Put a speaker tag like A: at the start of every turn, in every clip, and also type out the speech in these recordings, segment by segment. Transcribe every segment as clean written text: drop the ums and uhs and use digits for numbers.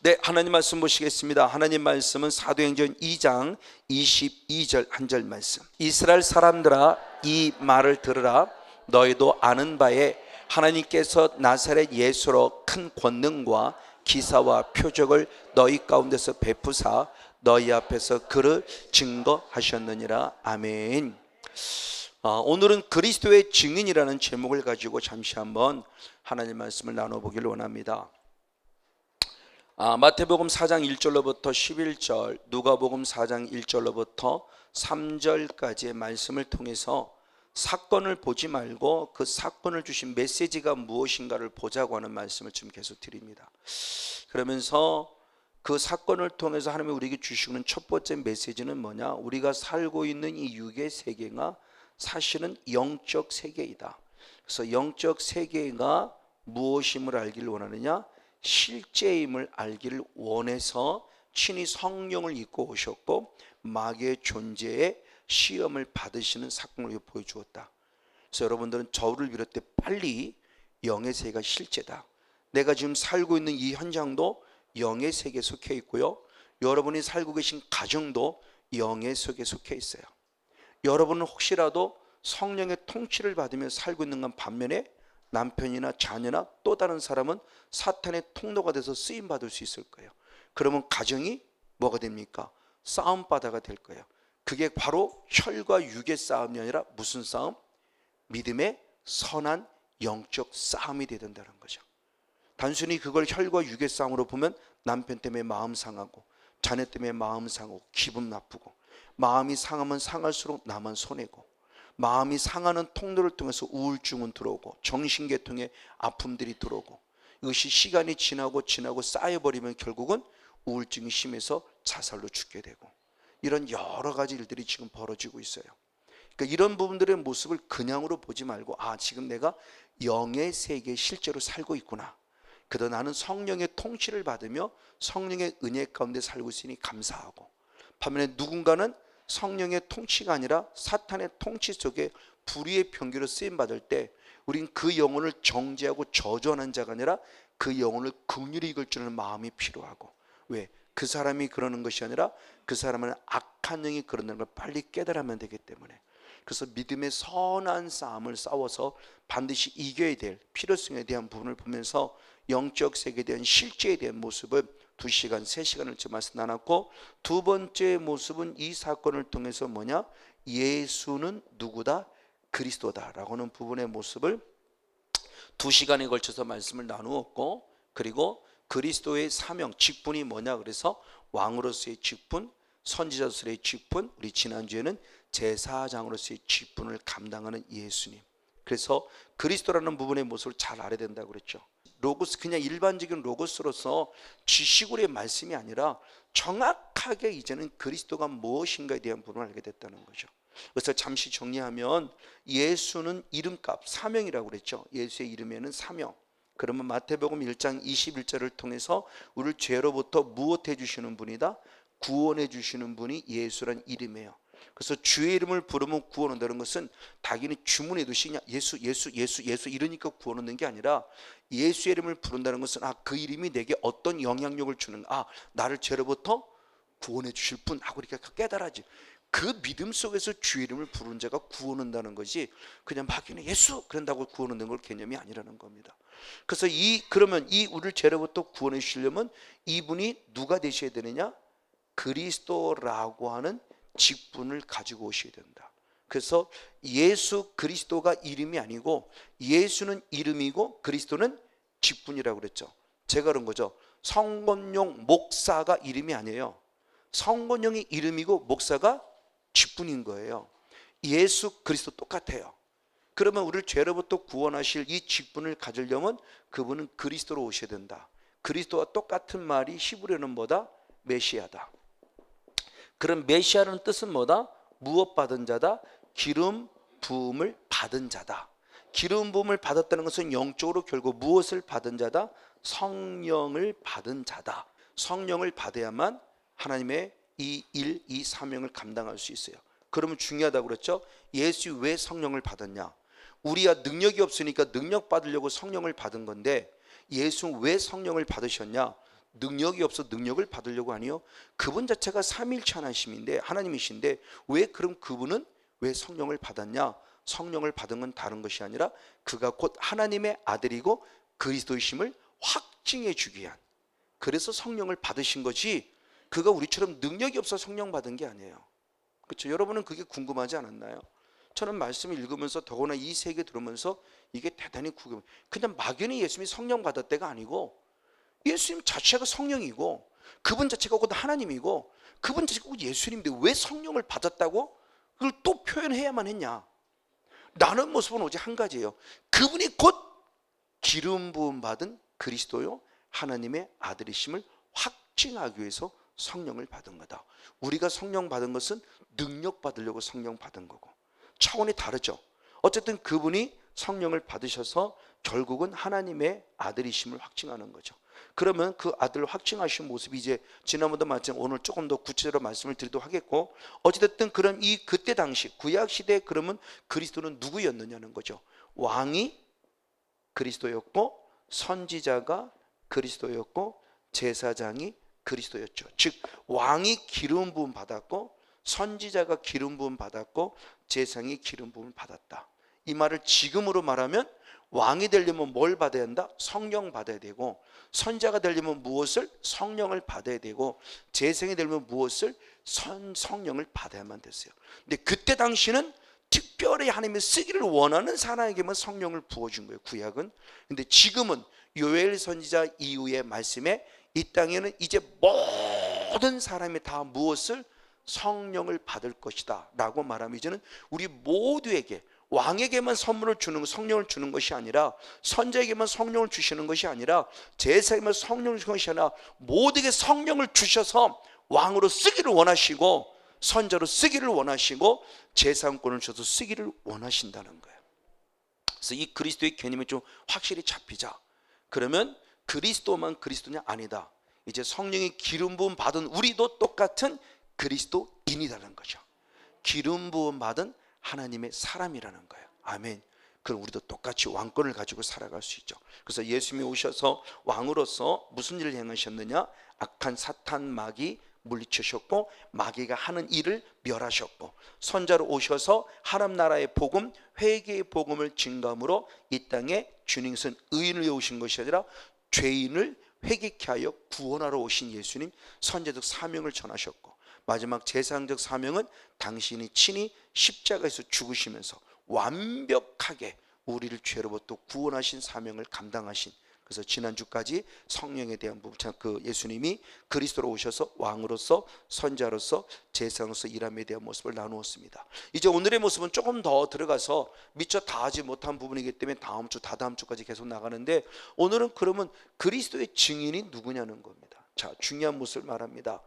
A: 네, 하나님 말씀 보시겠습니다. 하나님 말씀은 사도행전 2장 22절 한 절 말씀. 이스라엘 사람들아, 이 말을 들으라. 너희도 아는 바에 하나님께서 나사렛 예수로 큰 권능과 기사와 표적을 너희 가운데서 베푸사 너희 앞에서 그를 증거하셨느니라. 아멘. 오늘은 그리스도의 증인이라는 제목을 가지고 잠시 한번 하나님 말씀을 나눠보기를 원합니다. 마태복음 4장 1절로부터 11절, 누가복음 4장 1절로부터 3절까지의 말씀을 통해서 사건을 보지 말고 그 사건을 주신 메시지가 무엇인가를 보자고 하는 말씀을 지금 계속 드립니다. 그러면서 그 사건을 통해서 하나님이 우리에게 주시는 첫 번째 메시지는 뭐냐? 우리가 살고 있는 이 육의 세계가 사실은 영적 세계이다. 그래서 영적 세계가 무엇임을 알기를 원하느냐? 실제임을 알기를 원해서 친히 성령을 입고 오셨고 마귀의 존재에 시험을 받으시는 사건을 보여주었다. 그래서 여러분들은 저를 비롯해 빨리 영의 세계가 실제다. 내가 지금 살고 있는 이 현장도 영의 세계에 속해 있고요, 여러분이 살고 계신 가정도 영의 속에 속해 있어요. 여러분은 혹시라도 성령의 통치를 받으며 살고 있는 건 반면에 남편이나 자녀나 또 다른 사람은 사탄의 통로가 돼서 쓰임받을 수 있을 거예요. 그러면 가정이 뭐가 됩니까? 싸움바다가 될 거예요. 그게 바로 혈과 육의 싸움이 아니라 무슨 싸움? 믿음의 선한 영적 싸움이 되야 된다는 거죠. 단순히 그걸 혈과 육의 싸움으로 보면 남편 때문에 마음 상하고 자녀 때문에 마음 상하고 기분 나쁘고, 마음이 상하면 상할수록 나만 손해고, 마음이 상하는 통로를 통해서 우울증은 들어오고 정신계통의 아픔들이 들어오고, 이것이 시간이 지나고 쌓여버리면 결국은 우울증이 심해서 자살로 죽게 되고, 이런 여러 가지 일들이 지금 벌어지고 있어요. 그러니까 이런 부분들의 모습을 그냥으로 보지 말고, 지금 내가 영의 세계에 실제로 살고 있구나. 그러나 나는 성령의 통치를 받으며 성령의 은혜 가운데 살고 있으니 감사하고, 반면에 누군가는 성령의 통치가 아니라 사탄의 통치 속에 불의의 병기로 쓰임받을 때 우린 그 영혼을 정죄하고 저주하는 자가 아니라 그 영혼을 긍휼히 이끌 줄 아는 마음이 필요하고, 왜? 그 사람이 그러는 것이 아니라 그 사람은 악한 영이 그러는 걸 빨리 깨달으면 되기 때문에, 그래서 믿음의 선한 싸움을 싸워서 반드시 이겨야 될 필요성에 대한 부분을 보면서 영적 세계에 대한 실제에 대한 모습을 2시간, 3시간을 좀 말씀 나눴고, 두 번째 모습은 이 사건을 통해서 뭐냐? 예수는 누구다? 그리스도다 라고 하는 부분의 모습을 2시간에 걸쳐서 말씀을 나누었고, 그리고 그리스도의 사명, 직분이 뭐냐? 그래서 왕으로서의 직분, 선지자로서의 직분, 우리 지난주에는 제사장으로서의 직분을 감당하는 예수님. 그래서 그리스도라는 부분의 모습을 잘 알아야 된다고 그랬죠. 로고스, 그냥 일반적인 로고스로서 지식으로의 말씀이 아니라 정확하게 이제는 그리스도가 무엇인가에 대한 부분을 알게 됐다는 거죠. 그래서 잠시 정리하면 예수는 이름값, 사명이라고 그랬죠. 예수의 이름에는 사명. 그러면 마태복음 1장 21절을 통해서 우리를 죄로부터 무엇해 주시는 분이다? 구원해 주시는 분이 예수란 이름이에요. 그래서 주의 이름을 부르면 구원 온다는 것은 당연히 주문해두시 예수 이러니까 구원 얻는 게 아니라, 예수의 이름을 부른다는 것은 그 이름이 내게 어떤 영향력을 주는가, 나를 죄로부터 구원해 주실 분 하고 이렇게 깨달아지. 그 믿음 속에서 주의 이름을 부르는 자가 구원 얻는다는 것이 그냥 막연히 예수 그런다고 구원 얻는 걸 개념이 아니라는 겁니다. 그래서 그러면 우리를 죄로부터 구원해 주시려면 이분이 누가 되셔야 되느냐? 그리스도라고 하는 직분을 가지고 오셔야 된다. 그래서 예수 그리스도가 이름이 아니고 예수는 이름이고 그리스도는 직분이라고 그랬죠. 제가 그런 거죠. 성건용 목사가 이름이 아니에요. 성건용이 이름이고 목사가 직분인 거예요. 예수 그리스도 똑같아요. 그러면 우리를 죄로부터 구원하실 이 직분을 가지려면 그분은 그리스도로 오셔야 된다. 그리스도와 똑같은 말이 히브리어는 뭐다? 메시아다. 그럼 메시아라는 뜻은 뭐다? 무엇 받은 자다? 기름 부음을 받은 자다. 기름 부음을 받았다는 것은 영적으로 결국 무엇을 받은 자다? 성령을 받은 자다. 성령을 받아야만 하나님의 이 사명을 감당할 수 있어요. 그러면 중요하다고 그랬죠. 예수 왜 성령을 받았냐? 우리가 능력이 없으니까 능력 받으려고 성령을 받은 건데, 예수 왜 성령을 받으셨냐? 능력이 없어 능력을 받으려고 하니요. 그분 자체가 삼위일체 하나님이신데 하나님이신데 왜 그럼 그분은 왜 성령을 받았냐? 성령을 받은 건 다른 것이 아니라 그가 곧 하나님의 아들이고 그리스도이심을 확증해 주기 위한, 그래서 성령을 받으신 거지 그가 우리처럼 능력이 없어 성령 받은 게 아니에요. 그렇죠? 여러분은 그게 궁금하지 않았나요? 저는 말씀을 읽으면서 더구나 이 세계 들으면서 이게 대단히 궁금해요. 그냥 막연히 예수님이 성령 받았대가 아니고 예수님 자체가 성령이고 그분 자체가 곧 하나님이고 그분 자체가 곧 예수님인데 왜 성령을 받았다고 그걸 또 표현해야만 했냐? 나는 모습은 오직 한 가지예요. 그분이 곧 기름 부음 받은 그리스도요 하나님의 아들이심을 확증하기 위해서 성령을 받은 거다. 우리가 성령 받은 것은 능력 받으려고 성령 받은 거고 차원이 다르죠. 어쨌든 그분이 성령을 받으셔서 결국은 하나님의 아들이심을 확증하는 거죠. 그러면 그 아들을 확증하신 모습이 이제 지난번도 마찬가지로 오늘 조금 더 구체적으로 말씀을 드리도록 하겠고, 어찌됐든 그럼 이 그때 당시 구약 시대에 그러면 그리스도는 누구였느냐는 거죠. 왕이 그리스도였고 선지자가 그리스도였고 제사장이 그리스도였죠. 즉 왕이 기름 부음 받았고 선지자가 기름 부음 받았고 제사장이 기름 부음을 받았다. 이 말을 지금으로 말하면 왕이 되려면 뭘 받아야 한다? 성령 받아야 되고, 선지자가 되려면 무엇을? 성령을 받아야 되고, 제사장이 되려면 무엇을? 성령을 받아야만 됐어요. 근데 그때 당시는 특별히 하나님이 쓰기를 원하는 사람에게만 성령을 부어준 거예요, 구약은. 근데 지금은 요엘 선지자 이후의 말씀에 이 땅에는 이제 모든 사람이 다 무엇을? 성령을 받을 것이다 라고 말하면 이제는 우리 모두에게, 왕에게만 선물을 주는, 성령을 주는 것이 아니라, 선지자에게만 성령을 주시는 것이 아니라, 제사에게만 성령을 주시는 것이 아니라 모두에게 성령을 주셔서 왕으로 쓰기를 원하시고 선자로 쓰기를 원하시고 제사장권을 주셔서 쓰기를 원하신다는 거예요. 그래서 이 그리스도의 개념이 좀 확실히 잡히자. 그러면 그리스도만 그리스도냐? 아니다. 이제 성령의 기름 부음 받은 우리도 똑같은 그리스도인이라는 거죠. 기름 부음 받은 하나님의 사람이라는 거예요. 아멘. 그럼 우리도 똑같이 왕권을 가지고 살아갈 수 있죠. 그래서 예수님이 오셔서 왕으로서 무슨 일을 행하셨느냐? 악한 사탄 마귀 물리치셨고 마귀가 하는 일을 멸하셨고, 선자로 오셔서 하나님 나라의 복음, 회개의 복음을 증거함으로 이 땅에 주님은 의인을 위해 오신 것이 아니라 죄인을 회개케 하여 구원하러 오신 예수님, 선제적 사명을 전하셨고, 마지막 제사장적 사명은 당신이 친히 십자가에서 죽으시면서 완벽하게 우리를 죄로부터 구원하신 사명을 감당하신, 그래서 지난주까지 성령에 대한 부분, 그 예수님이 그리스도로 오셔서 왕으로서 선자로서 제사장으로서 일함에 대한 모습을 나누었습니다. 이제 오늘의 모습은 조금 더 들어가서 미처 다 하지 못한 부분이기 때문에 다음 주, 다다음 주까지 계속 나가는데, 오늘은 그러면 그리스도의 증인이 누구냐는 겁니다. 자, 중요한 모습을 말합니다.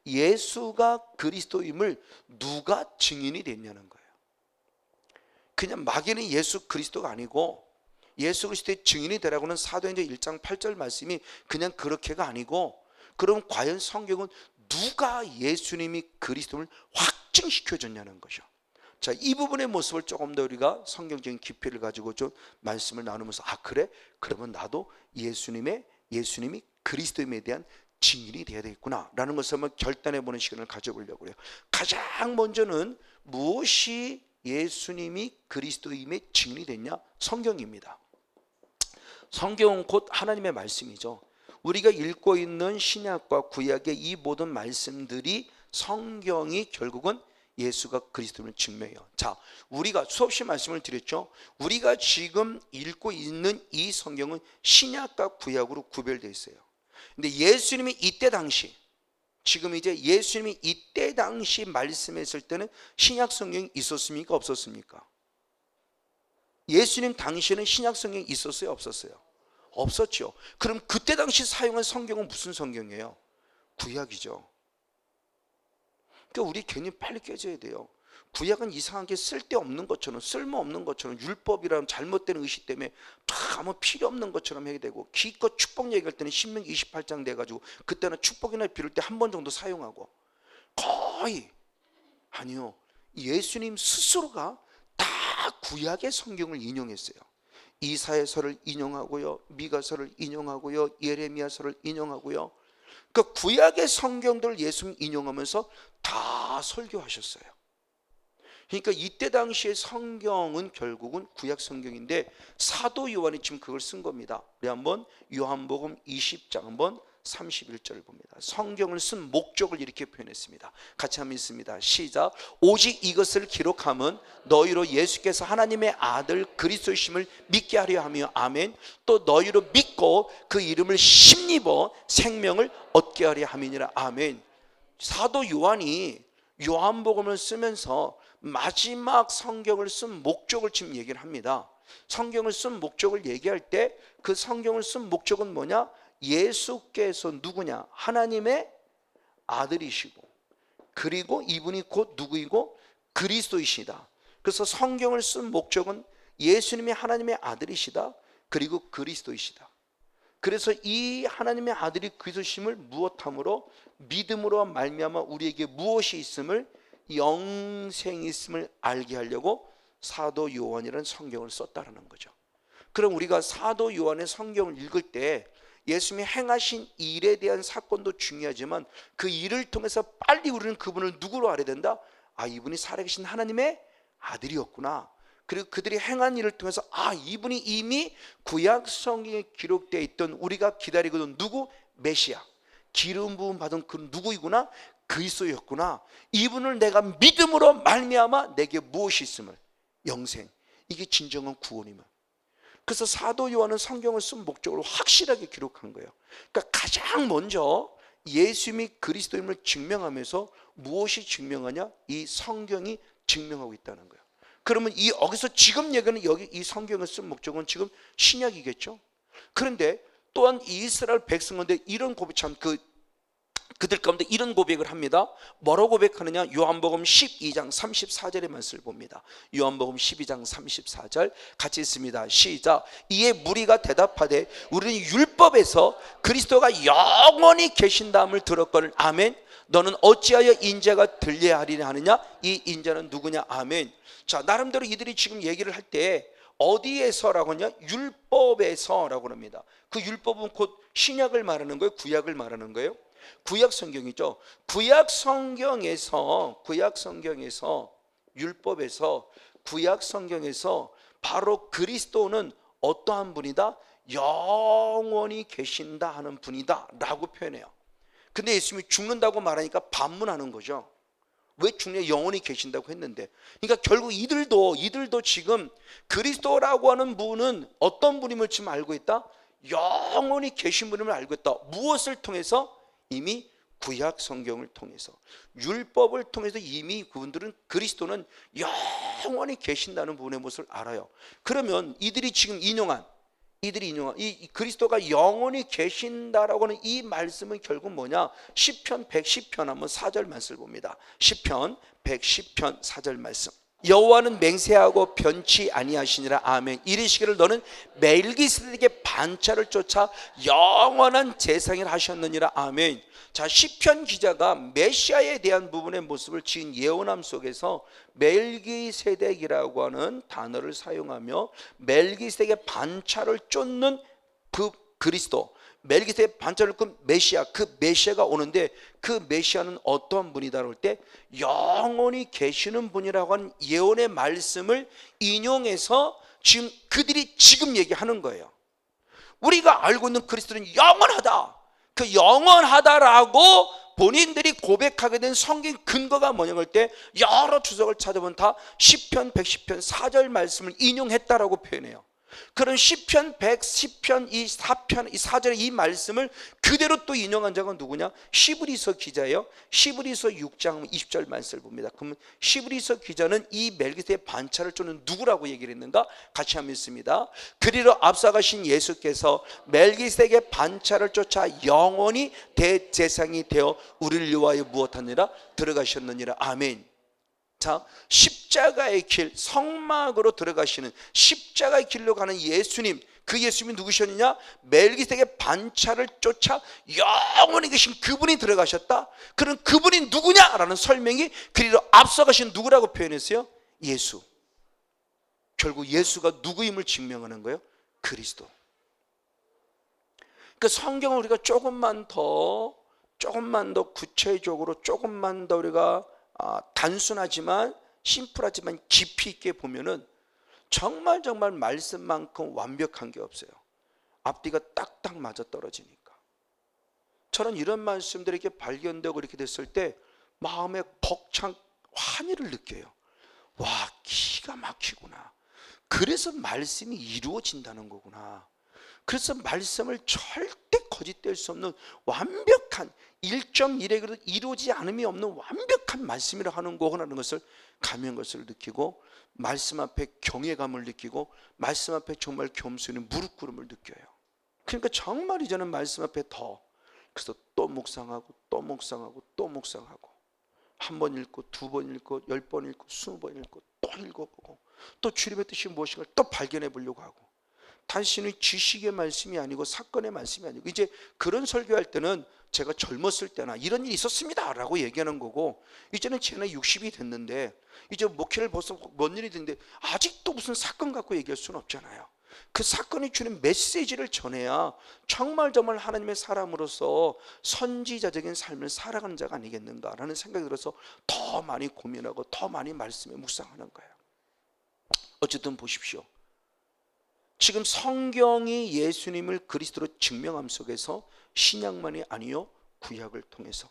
A: 예수가 그리스도임을 누가 증인이 됐냐는 거예요. 그냥 막연히 예수 그리스도가 아니고, 예수 그리스도의 증인이 되라고는 사도행전 1장 8절 말씀이 그냥 그렇게가 아니고, 그럼 과연 성경은 누가 예수님이 그리스도를 확증시켜 줬냐는 거죠. 자, 이 부분의 모습을 조금 더 우리가 성경적인 깊이를 가지고 좀 말씀을 나누면서, 아 그래? 그러면 나도 예수님이 그리스도임에 대한 증인이 되어야 되겠구나 라는 것을 한번 결단해보는 시간을 가져보려고 해요. 가장 먼저는 무엇이 예수님이 그리스도임의 증인이 됐냐? 성경입니다. 성경은 곧 하나님의 말씀이죠. 우리가 읽고 있는 신약과 구약의 이 모든 말씀들이, 성경이 결국은 예수가 그리스도임을 증명해요. 자, 우리가 수없이 말씀을 드렸죠. 우리가 지금 읽고 있는 이 성경은 신약과 구약으로 구별되어 있어요. 근데 예수님이 이때 당시, 지금 이제 예수님이 이때 당시 말씀했을 때는 신약 성경이 있었습니까? 없었습니까? 예수님 당시에는 신약 성경이 있었어요? 없었어요? 없었죠. 그럼 그때 당시 사용한 성경은 무슨 성경이에요? 구약이죠. 그러니까 우리 개념 빨리 깨져야 돼요. 구약은 이상하게 쓸데없는 것처럼, 쓸모없는 것처럼, 율법이라는 잘못된 의식 때문에 아무 필요 없는 것처럼 해야 되고, 기껏 축복 얘기할 때는 신명기 28장 돼가지고 그때는 축복이나 비를 때 한 번 정도 사용하고, 거의 아니요, 예수님 스스로가 다 구약의 성경을 인용했어요. 이사야서를 인용하고요, 미가서를 인용하고요, 예레미야서를 인용하고요, 그 구약의 성경들을 예수님 인용하면서 다 설교하셨어요. 그러니까 이때 당시의 성경은 결국은 구약 성경인데 사도 요한이 지금 그걸 쓴 겁니다. 우리 한번 요한복음 20장 한번 31절을 봅니다. 성경을 쓴 목적을 이렇게 표현했습니다. 같이 한번 읽습니다. 시작. 오직 이것을 기록함은 너희로 예수께서 하나님의 아들 그리스도이심을 믿게 하려 하며 아멘. 또 너희로 믿고 그 이름을 힘입어 생명을 얻게 하려 함이니라 아멘. 사도 요한이 요한복음을 쓰면서 마지막 성경을 쓴 목적을 지금 얘기를 합니다. 성경을 쓴 목적을 얘기할 때 그 성경을 쓴 목적은 뭐냐? 예수께서 누구냐? 하나님의 아들이시고 그리고 이분이 곧 누구이고 그리스도이시다. 그래서 성경을 쓴 목적은 예수님이 하나님의 아들이시다. 그리고 그리스도이시다. 그래서 이 하나님의 아들이 그리스도심을 무엇함으로 믿음으로 말미암아 우리에게 무엇이 있음을 영생이 있음을 알게 하려고 사도 요한이라는 성경을 썼다는 거죠. 그럼 우리가 사도 요한의 성경을 읽을 때 예수님이 행하신 일에 대한 사건도 중요하지만 그 일을 통해서 빨리 우리는 그분을 누구로 알아야 된다? 아, 이분이 살아계신 하나님의 아들이었구나. 그리고 그들이 행한 일을 통해서 아, 이분이 이미 구약 성경에 기록되어 있던 우리가 기다리거든 누구? 메시아. 기름 부음 받은 그 누구이구나? 그리스도였구나. 이분을 내가 믿음으로 말미암아 내게 무엇이 있음을 영생. 이게 진정한 구원이면. 그래서 사도 요한은 성경을 쓴 목적으로 확실하게 기록한 거예요. 그러니까 가장 먼저 예수님이 그리스도임을 증명하면서 무엇이 증명하냐? 이 성경이 증명하고 있다는 거예요. 그러면 여기서 지금 얘기하는 여기 이 성경을 쓴 목적은 지금 신약이겠죠. 그런데 또한 이스라엘 백성인데 이런 고백 참 그들 가운데 이런 고백을 합니다. 뭐라고 고백하느냐? 요한복음 12장 34절의 말씀을 봅니다. 요한복음 12장 34절 같이 읽습니다. 시작. 이에 무리가 대답하되 우리는 율법에서 그리스도가 영원히 계신다함을 들었거늘 아멘. 너는 어찌하여 인자가 들려야 하리냐 하느냐? 이 인자는 누구냐? 아멘. 자, 나름대로 이들이 지금 얘기를 할 때 어디에서라고 하냐? 율법에서라고 합니다. 그 율법은 곧 신약을 말하는 거예요? 구약을 말하는 거예요? 구약 성경이죠. 구약 성경에서 율법에서 구약 성경에서 바로 그리스도는 어떠한 분이다? 영원히 계신다 하는 분이다 라고 표현해요. 근데 예수님이 죽는다고 말하니까 반문하는 거죠. 왜 죽냐? 영원히 계신다고 했는데. 그러니까 결국 이들도 지금 그리스도라고 하는 분은 어떤 분임을 지금 알고 있다? 영원히 계신 분임을 알고 있다. 무엇을 통해서? 이미 구약 성경을 통해서 율법을 통해서 이미 그분들은 그리스도는 영원히 계신다는 부분의 모습을 알아요. 그러면 이들이 인용한 이 그리스도가 영원히 계신다라고 하는 이 말씀은 결국 뭐냐? 시편 110편 한번 4절 말씀을 봅니다. 시편 110편 4절 말씀. 여호와는 맹세하고 변치 아니하시니라 아멘. 이르시기를 너는 멜기세덱의 반차를 쫓아 영원한 제사장을 하셨느니라 아멘. 자, 시편 기자가 메시아에 대한 부분의 모습을 지은 예언함 속에서 멜기세덱이라고 하는 단어를 사용하며 멜기세덱의 반차를 쫓는 그 그리스도, 멜기세덱 반차를 그 메시아, 그 메시아가 오는데 그 메시아는 어떠한 분이다 할 때 영원히 계시는 분이라고 하는 예언의 말씀을 인용해서 지금 그들이 지금 얘기하는 거예요. 우리가 알고 있는 그리스도는 영원하다. 그 영원하다라고 본인들이 고백하게 된 성경 근거가 뭐냐고 할 때 여러 주석을 찾아보면 다 시편 110편 4절 말씀을 인용했다라고 표현해요. 그런 시편 110편 이 4편 이 4절의 이 말씀을 그대로 또 인용한 자가 누구냐? 시브리서 기자예요. 시브리서 6장 20절 말씀을 봅니다. 그러면 시브리서 기자는 이 멜기세덱의 반차를 쫓는 누구라고 얘기를 했는가? 같이 한번 읽습니다. 그리로 앞서가신 예수께서 멜기세덱의 반차를 쫓아 영원히 대제사장이 되어 우리를 위하여 무엇하느니라? 들어가셨느니라. 아멘. 자, 십자가의 길, 성막으로 들어가시는 십자가의 길로 가는 예수님, 그 예수님이 누구셨느냐? 멜기세덱의 반차를 쫓아 영원히 계신 그분이 들어가셨다. 그럼 그분이 누구냐라는 설명이 그리로 앞서가신 누구라고 표현했어요? 예수. 결국 예수가 누구임을 증명하는 거예요? 그리스도. 그 성경을 우리가 조금만 더 조금만 더 구체적으로, 조금만 더 우리가 단순하지만 심플하지만 깊이 있게 보면은 정말 말씀만큼 완벽한 게 없어요. 앞뒤가 딱딱 맞아 떨어지니까. 저는 이런 말씀들이 이렇게 발견되고 이렇게 됐을 때 마음에 벅찬 환희를 느껴요. 와, 기가 막히구나. 그래서 말씀이 이루어진다는 거구나. 그래서 말씀을 절대 거짓될 수 없는 완벽한 1.1획으로 이루어지지 않음이 없는 완벽한 말씀이라 하는 거구나라는 것을 감회한 것을 느끼고, 말씀 앞에 경외감을 느끼고, 말씀 앞에 정말 겸손히 무릎 꿇음을 느껴요. 그러니까 정말 이제는 말씀 앞에 그래서 또 묵상하고 또 묵상하고 또 묵상하고, 한 번 읽고 두 번 읽고 10번 읽고 20번 읽고 또 읽어보고, 또 주님의 뜻이 무엇인가를 또 발견해 보려고 하고, 단순히 지식의 말씀이 아니고 사건의 말씀이 아니고, 이제 그런 설교할 때는 제가 젊었을 때나 이런 일이 있었습니다 라고 얘기하는 거고, 이제는 제 나이 60이 됐는데, 이제 목회를 벌써 몇 년이 됐는데 아직도 무슨 사건 갖고 얘기할 수는 없잖아요. 그 사건이 주는 메시지를 전해야 정말 하나님의 사람으로서 선지자적인 삶을 살아가는 자가 아니겠는가라는 생각이 들어서 더 많이 고민하고 더 많이 말씀에 묵상하는 거예요. 어쨌든 보십시오. 지금 성경이 예수님을 그리스도로 증명함 속에서 신약만이 아니요 구약을 통해서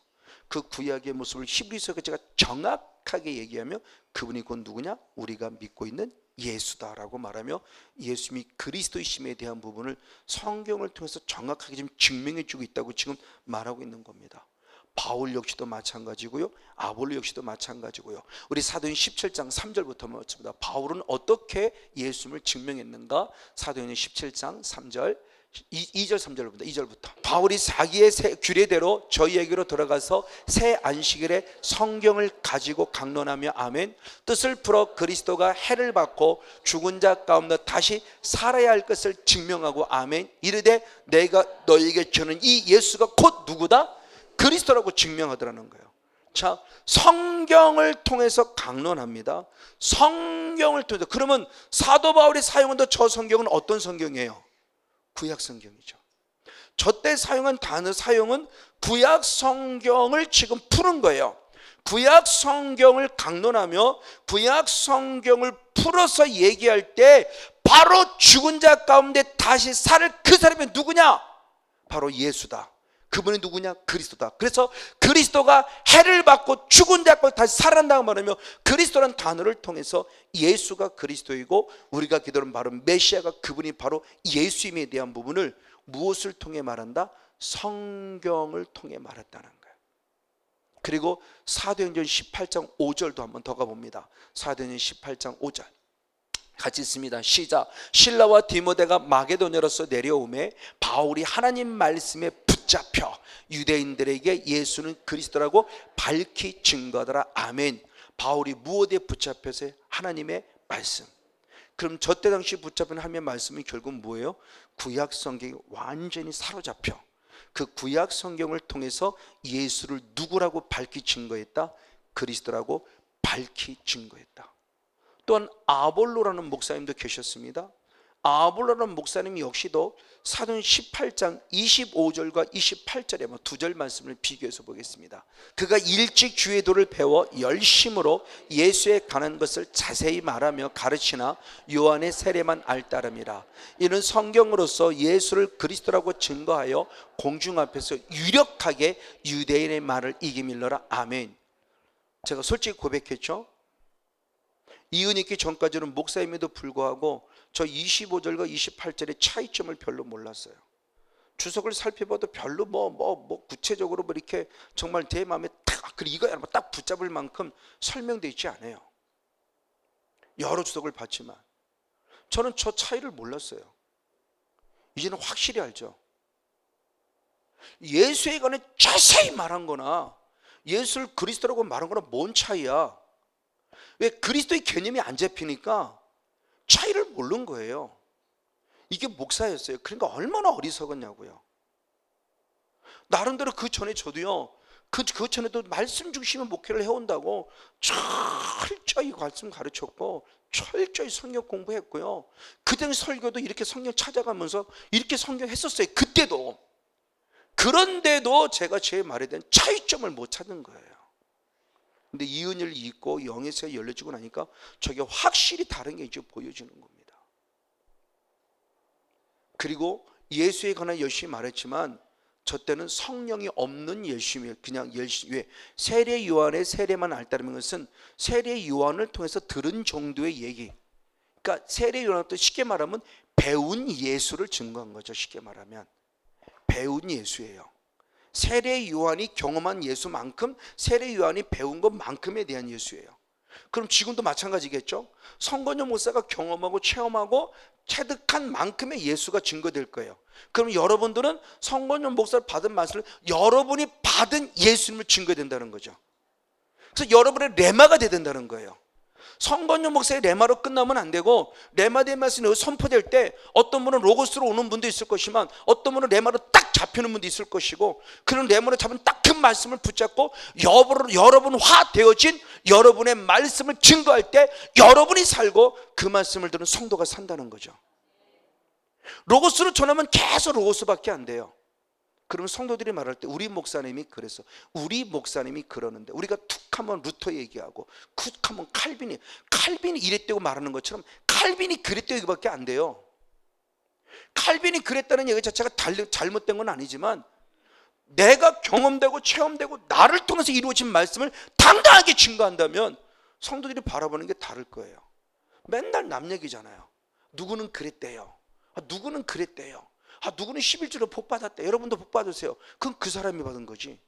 A: 그 구약의 모습을 히브리서가 제가 정확하게 얘기하며, 그분이 곧 누구냐? 우리가 믿고 있는 예수다라고 말하며 예수님이 그리스도이심에 대한 부분을 성경을 통해서 정확하게 지금 증명해 주고 있다고 지금 말하고 있는 겁니다. 바울 역시도 마찬가지고요, 아볼로 역시도 마찬가지고요. 우리 사도행 17장 3절부터 보겠습니다. 바울은 어떻게 예수님을 증명했는가? 사도행 17장 3절 2절 3절부터 2절부터 바울이 자기의 규례대로 저희에게로 들어가서 새 안식일에 성경을 가지고 강론하며 아멘, 뜻을 풀어 그리스도가 해를 받고 죽은 자 가운데 다시 살아야 할 것을 증명하고 아멘, 이르되 내가 너희에게 주는 이 예수가 곧 누구다? 그리스도라고 증명하더라는 거예요. 자, 성경을 통해서 강론합니다. 성경을 통해서. 그러면 사도 바울이 사용한 저 성경은 어떤 성경이에요? 구약 성경이죠. 저때 사용한 단어 사용은 구약 성경을 지금 푸는 거예요. 구약 성경을 강론하며 구약 성경을 풀어서 얘기할 때 바로 죽은 자 가운데 다시 살 그 사람이 누구냐? 바로 예수다. 그분이 누구냐? 그리스도다. 그래서 그리스도가 해를 받고 죽은 자 가운데 다시 살아난다고 말하며, 그리스도라는 단어를 통해서 예수가 그리스도이고 우리가 기도하는 바로 메시아가 그분이 바로 예수임에 대한 부분을 무엇을 통해 말한다? 성경을 통해 말했다는 거예요. 그리고 사도행전 18장 5절도 한번 더 가봅니다. 사도행전 18장 5절 같이 있습니다. 시작. 실라와 디모데가 마게도냐로서 내려오매 바울이 하나님 말씀에 붙잡혀 유대인들에게 예수는 그리스도라고 밝히 증거하더라. 아멘. 바울이 무엇에 붙잡혀서? 하나님의 말씀. 그럼 저때 당시 붙잡힌 하나님의 말씀이 결국 뭐예요? 구약 성경이 완전히 사로잡혀 그 구약 성경을 통해서 예수를 누구라고 밝히 증거했다? 그리스도라고 밝히 증거했다. 또한 아볼로라는 목사님도 계셨습니다. 아볼로라는 목사님 역시도 사도행 18장 25절과 28절에 두 절 말씀을 비교해서 보겠습니다. 그가 일찍 주의 도를 배워 열심으로 예수에 관한 것을 자세히 말하며 가르치나 요한의 세례만 알 따름이라. 이는 성경으로서 예수를 그리스도라고 증거하여 공중 앞에서 유력하게 유대인의 말을 이기밀러라. 아멘. 제가 솔직히 고백했죠. 이은 있기 전까지는 목사임에도 불구하고 저 25절과 28절의 차이점을 별로 몰랐어요. 주석을 살펴봐도 별로 구체적으로 이렇게 정말 제 마음에 이거야 딱 붙잡을 만큼 설명되어 있지 않아요. 여러 주석을 봤지만 저는 저 차이를 몰랐어요. 이제는 확실히 알죠. 예수에 관해 자세히 말한 거나 예수를 그리스도라고 말한 거나 뭔 차이야? 왜? 그리스도의 개념이 안 잡히니까 차이를 모르는 거예요. 이게 목사였어요. 그러니까 얼마나 어리석었냐고요. 나름대로 그 전에 저도요, 그 전에도 말씀 중심의 목회를 해온다고 철저히 말씀 가르쳤고 철저히 성경 공부했고요. 그때는 설교도 이렇게 성경 찾아가면서 이렇게 성경 했었어요. 그런데도 제가 제 말에 대한 차이점을 못 찾는 거예요. 근데 이 은혜를 잊고 영의 세가 열려지고 나니까 저게 확실히 다른 게 이제 보여지는 겁니다. 그리고 예수에 관해 열심히 말했지만 저 때는 성령이 없는 예수님이에요. 그냥 열심히. 왜? 세례 요한의 세례만 알다는 것은 세례 요한을 통해서 들은 정도의 얘기. 그러니까 세례 요한도 쉽게 말하면 배운 예수를 증거한 거죠. 쉽게 말하면 배운 예수예요. 세례 요한이 경험한 예수만큼 세례 요한이 배운 것만큼에 대한 예수예요. 그럼 지금도 마찬가지겠죠. 성건영 목사가 경험하고 체험하고 체득한 만큼의 예수가 증거될 거예요. 그럼 여러분들은 성건영 목사를 받은 말씀을 여러분이 받은 예수님을 증거된다는 거죠. 그래서 여러분의 레마가 돼야 된다는 거예요. 성건영 목사의 레마로 끝나면 안 되고, 레마의 말씀이 선포될 때 어떤 분은 로고스로 오는 분도 있을 것이지만 어떤 분은 레마로 딱 잡히는 분도 있을 것이고, 그런 레마로 잡은 딱 그 말씀을 붙잡고 여러분화 되어진 여러분의 말씀을 증거할 때 여러분이 살고 그 말씀을 들은 성도가 산다는 거죠. 로고스로 전하면 계속 로고스밖에 안 돼요. 그러면 성도들이 말할 때 우리 목사님이 그래서, 우리 목사님이 그러는데, 우리가 툭 하면 루터 얘기하고 쿡 하면 칼빈이 이랬다고 말하는 것처럼 칼빈이 그랬다고 얘기밖에 안 돼요. 칼빈이 그랬다는 얘기 자체가 잘못된 건 아니지만 내가 경험되고 체험되고 나를 통해서 이루어진 말씀을 당당하게 증거한다면 성도들이 바라보는 게 다를 거예요. 맨날 남 얘기잖아요. 누구는 그랬대요. 누구는 그랬대요. 누구는 11주로 복 받았대. 여러분도 복 받으세요. 그건 그 사람이 받은 거지.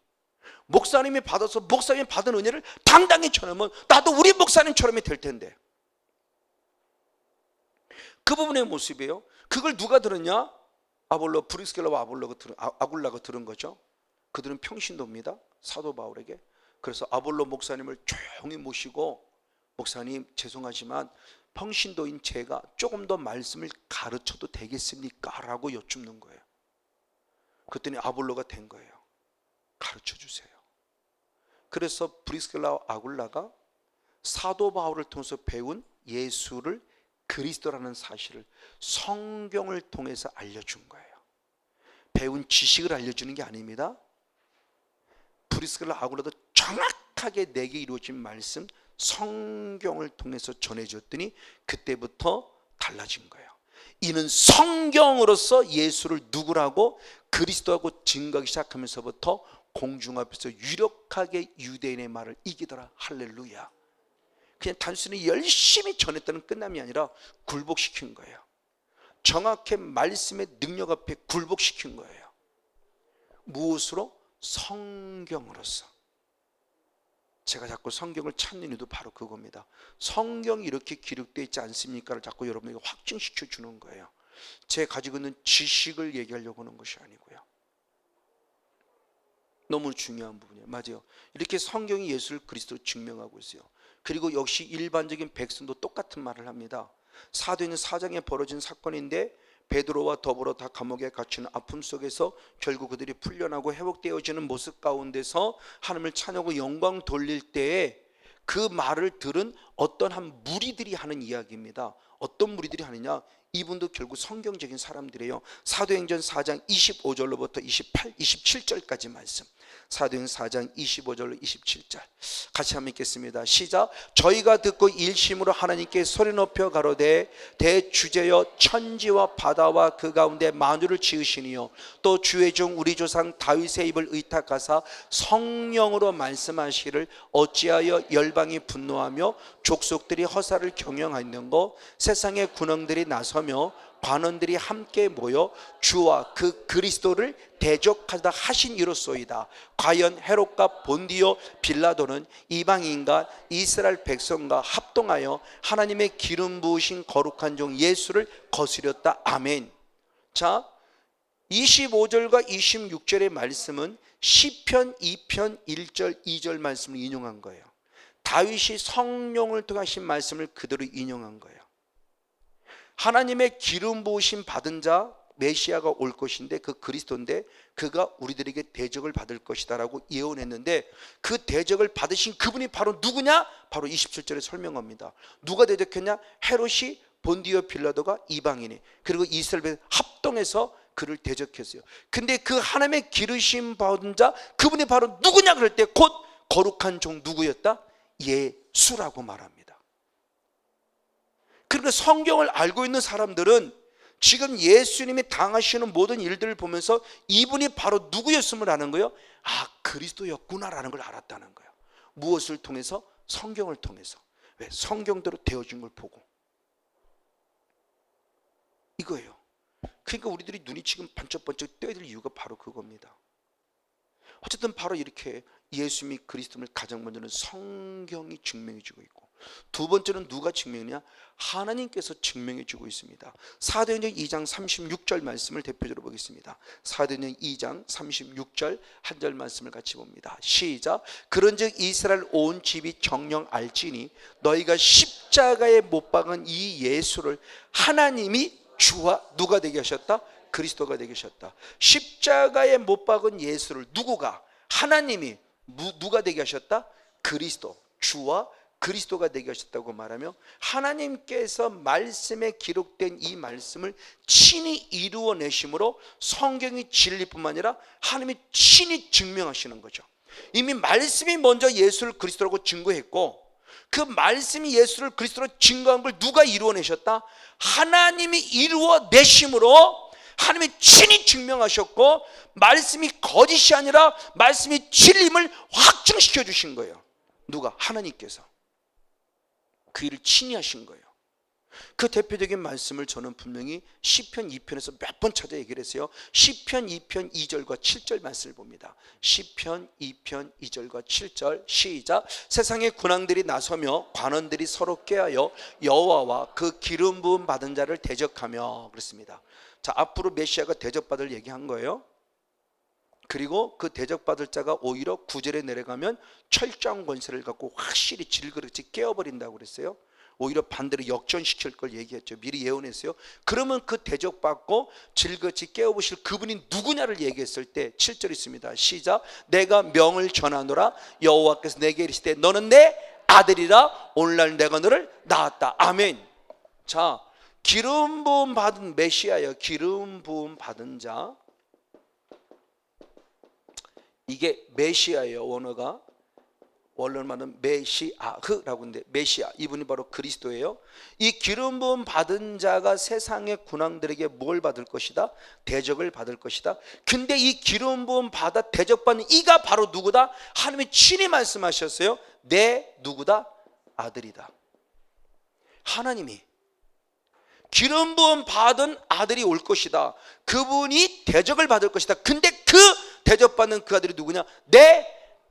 A: 목사님이 받아서 목사님이 받은 은혜를 당당히 전하면 나도 우리 목사님처럼이 될 텐데. 그 부분의 모습이에요. 그걸 누가 들었냐? 브리스길라와 아굴라가 들은 거죠. 그들은 평신도입니다. 사도 바울에게. 그래서 아볼로 목사님을 조용히 모시고, 목사님 죄송하지만 평신도인 제가 조금 더 말씀을 가르쳐도 되겠습니까? 라고 여쭙는 거예요. 그랬더니 아볼로가 된 거예요. 가르쳐 주세요. 그래서 브리스길라와 아굴라가 사도 바울을 통해서 배운 예수를, 그리스도라는 사실을 성경을 통해서 알려준 거예요. 배운 지식을 알려주는 게 아닙니다. 브리스길라 아굴라도 정확하게 내게 이루어진 말씀 성경을 통해서 전해줬더니 그때부터 달라진 거예요. 이는 성경으로서 예수를 누구라고 그리스도하고 증거하기 시작하면서부터 공중 앞에서 유력하게 유대인의 말을 이기더라. 할렐루야. 그냥 단순히 열심히 전했다는 끝남이 아니라 굴복시킨 거예요. 정확히 말씀의 능력 앞에 굴복시킨 거예요. 무엇으로? 성경으로서. 제가 자꾸 성경을 찾는 이유도 바로 그겁니다. 성경이 이렇게 기록되어 있지 않습니까를 자꾸 여러분에게 확증시켜 주는 거예요. 제가 가지고 있는 지식을 얘기하려고 하는 것이 아니고요. 너무 중요한 부분이에요. 맞아요. 이렇게 성경이 예수를 그리스도로 증명하고 있어요. 그리고 역시 일반적인 백성도 똑같은 말을 합니다. 사도행전 4장에 벌어진 사건인데 베드로와 더불어 다 감옥에 갇히는 아픔 속에서 결국 그들이 풀려나고 회복되어지는 모습 가운데서 하나님을 찬양하고 영광 돌릴 때에 그 말을 들은 어떤 한 무리들이 하는 이야기입니다. 어떤 무리들이 하느냐? 이분도 결국 성경적인 사람들이에요. 사도행전 4장 25절로부터 27절까지 말씀. 사도행전 4장 25절로 27절 같이 한번 읽겠습니다. 시작. 저희가 듣고 일심으로 하나님께 소리 높여 가로되 대주제여 천지와 바다와 그 가운데 만유를 지으시니요 또 주의 종 우리 조상 다윗의 입을 의탁하사 성령으로 말씀하시기를 어찌하여 열방이 분노하며 족속들이 허사를 경영하였는고 세상의 군왕들이 나서며 관원들이 함께 모여 주와 그 그리스도를 대적하다 하신 이로소이다. 과연 헤롯과 본디오 빌라도는 이방인과 이스라엘 백성과 합동하여 하나님의 기름 부으신 거룩한 종 예수를 거스렸다. 아멘. 자, 25절과 26절의 말씀은 시편 2편 1절 2절 말씀을 인용한 거예요. 다윗이 성령을 통해 하신 말씀을 그대로 인용한 거예요. 하나님의 기름 부으심 받은 자 메시아가 올 것인데 그 그리스도인데 그가 우리들에게 대적을 받을 것이다 라고 예언했는데 그 대적을 받으신 그분이 바로 누구냐? 바로 27절에 설명합니다. 누가 대적했냐? 헤롯이, 본디오 빌라도가 이방인이, 그리고 이스라엘 합동해서 그를 대적했어요. 근데 그 하나님의 기르심 받은 자, 그분이 바로 누구냐 그럴 때 곧 거룩한 종 누구였다? 예수라고 말합니다. 그러니까 성경을 알고 있는 사람들은 지금 예수님이 당하시는 모든 일들을 보면서 이분이 바로 누구였음을 아는 거예요. 아, 그리스도였구나라는 걸 알았다는 거예요. 무엇을 통해서? 성경을 통해서. 왜? 성경대로 되어진 걸 보고. 이거예요. 그러니까 우리들이 눈이 지금 번쩍번쩍 떠야 될 이유가 바로 그겁니다. 어쨌든 바로 이렇게 예수님이 그리스도를 가장 먼저는 성경이 증명해 주고 있고, 두 번째는 누가 증명이냐? 하나님께서 증명해 주고 있습니다. 사도행전 2장 36절 말씀을 대표적으로 보겠습니다. 사도행전 2장 36절 한 절 말씀을 같이 봅니다. 시작. 그런즉 이스라엘 온 집이 정녕 알지니 너희가 십자가에 못 박은 이 예수를 하나님이 주와 누가 되게 하셨다? 그리스도가 되게 하셨다. 십자가에 못 박은 예수를 누구가? 하나님이 누가 되게 하셨다? 그리스도, 주와 그리스도가 되게 하셨다고 말하며, 하나님께서 말씀에 기록된 이 말씀을 친히 이루어내심으로 성경이 진리뿐만 아니라 하나님이 친히 증명하시는 거죠. 이미 말씀이 먼저 예수를 그리스도라고 증거했고, 그 말씀이 예수를 그리스도로 증거한 걸 누가 이루어내셨다? 하나님이 이루어내심으로 하나님이 친히 증명하셨고, 말씀이 거짓이 아니라 말씀이 진리임을 확증시켜 주신 거예요. 누가? 하나님께서. 그 일을 친히 하신 거예요. 그 대표적인 말씀을 저는 분명히 시편 2편에서 몇 번 찾아 얘기를 했어요. 시편 2편 2절과 7절 말씀을 봅니다. 시편 2편 2절과 7절 시작. 세상의 군왕들이 나서며 관원들이 서로 꾀하여 여호와와 그 기름 부음 받은 자를 대적하며, 그렇습니다. 자, 앞으로 메시아가 대적받을 얘기한 거예요. 그리고 그 대적받을 자가 오히려 9절에 내려가면 철저한 권세를 갖고 확실히 질그릇이 깨어버린다고 그랬어요. 오히려 반대로 역전시킬 걸 얘기했죠. 미리 예언했어요. 그러면 그 대적받고 질그릇이 깨어보실 그분이 누구냐를 얘기했을 때 7절 있습니다. 시작. 내가 명을 전하노라 여호와께서 내게 이르시되 너는 내 아들이라 오늘날 내가 너를 낳았다. 아멘. 자, 기름 부음 받은 메시아예요. 기름 부음 받은 자. 이게 메시아예요. 원어가 원어로 말하면 메시아흐라고 하는데, 메시아, 이분이 바로 그리스도예요. 이 기름 부음 받은 자가 세상의 군왕들에게 뭘 받을 것이다? 대적을 받을 것이다. 근데 이 기름 부음 받아 대적받는 이가 바로 누구다? 하나님이 친히 말씀하셨어요. 내 누구다? 아들이다. 하나님이 기름 부음 받은 아들이 올 것이다. 그분이 대적을 받을 것이다. 근데 그 대접받는 그 아들이 누구냐? 내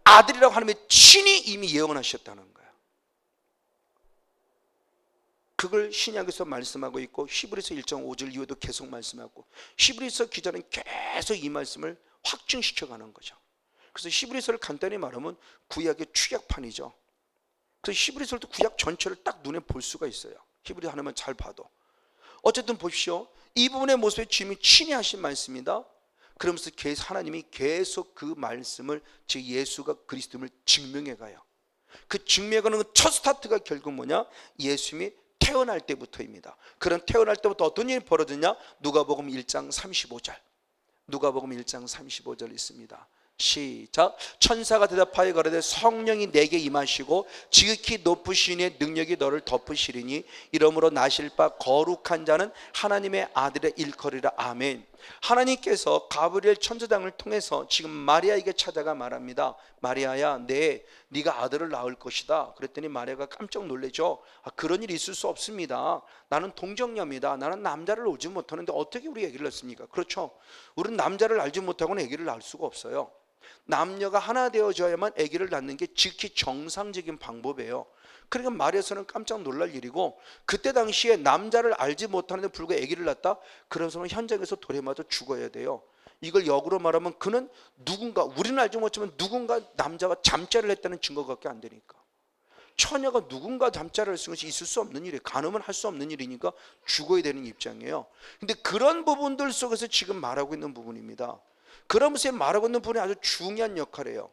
A: 아들이라고 하나님이 친히 이미 예언하셨다는 거야. 그걸 신약에서 말씀하고 있고, 히브리서 1장 5절 이후에도 계속 말씀하고, 히브리서 기자는 계속 이 말씀을 확증시켜가는 거죠. 그래서 히브리서를 간단히 말하면 구약의 축약판이죠. 그래서 히브리서를 또 구약 전체를 딱 눈에 볼 수가 있어요. 히브리 하나만 잘 봐도. 어쨌든 보십시오. 이 부분의 모습에 주님이 친히 하신 말씀이다. 그러면서 하나님이 계속 그 말씀을, 즉 예수가 그리스도임을 증명해 가요. 그 증명하는 첫 스타트가 결국 뭐냐? 예수님이 태어날 때부터입니다. 그런 태어날 때부터 어떤 일이 벌어졌냐? 누가복음 1장 35절. 누가복음 1장 35절 있습니다. 시작. 천사가 대답하여 가로되 성령이 내게 임하시고 지극히 높으신 이의 능력이 너를 덮으시리니 이러므로 나실 바 거룩한 자는 하나님의 아들의 일컬이라. 아멘. 하나님께서 가브리엘 천사장을 통해서 지금 마리아에게 찾아가 말합니다. 마리아야, 네가 아들을 낳을 것이다. 그랬더니 마리아가 깜짝 놀래죠. 그런 일이 있을 수 없습니다. 나는 동정녀입니다. 나는 남자를 오지 못하는데 어떻게 우리 아기를 낳습니까? 그렇죠. 우리는 남자를 알지 못하고는 아기를 낳을 수가 없어요. 남녀가 하나 되어져야만 아기를 낳는 게 지극히 정상적인 방법이에요. 그러니까 마리아서는 깜짝 놀랄 일이고, 그때 당시에 남자를 알지 못하는데 불구하고 아기를 낳았다? 그래서는 현장에서 돌에 맞아 죽어야 돼요. 이걸 역으로 말하면 그는 누군가, 우리는 알지 못하지만 누군가 남자와 잠자를 했다는 증거밖에 안 되니까. 처녀가 누군가 잠자를 했은 것이 있을 수 없는 일이에요. 간음은 할 수 없는 일이니까 죽어야 되는 입장이에요. 근데 그런 부분들 속에서 지금 말하고 있는 부분입니다. 그러면서 말하고 있는 부분이 아주 중요한 역할이에요.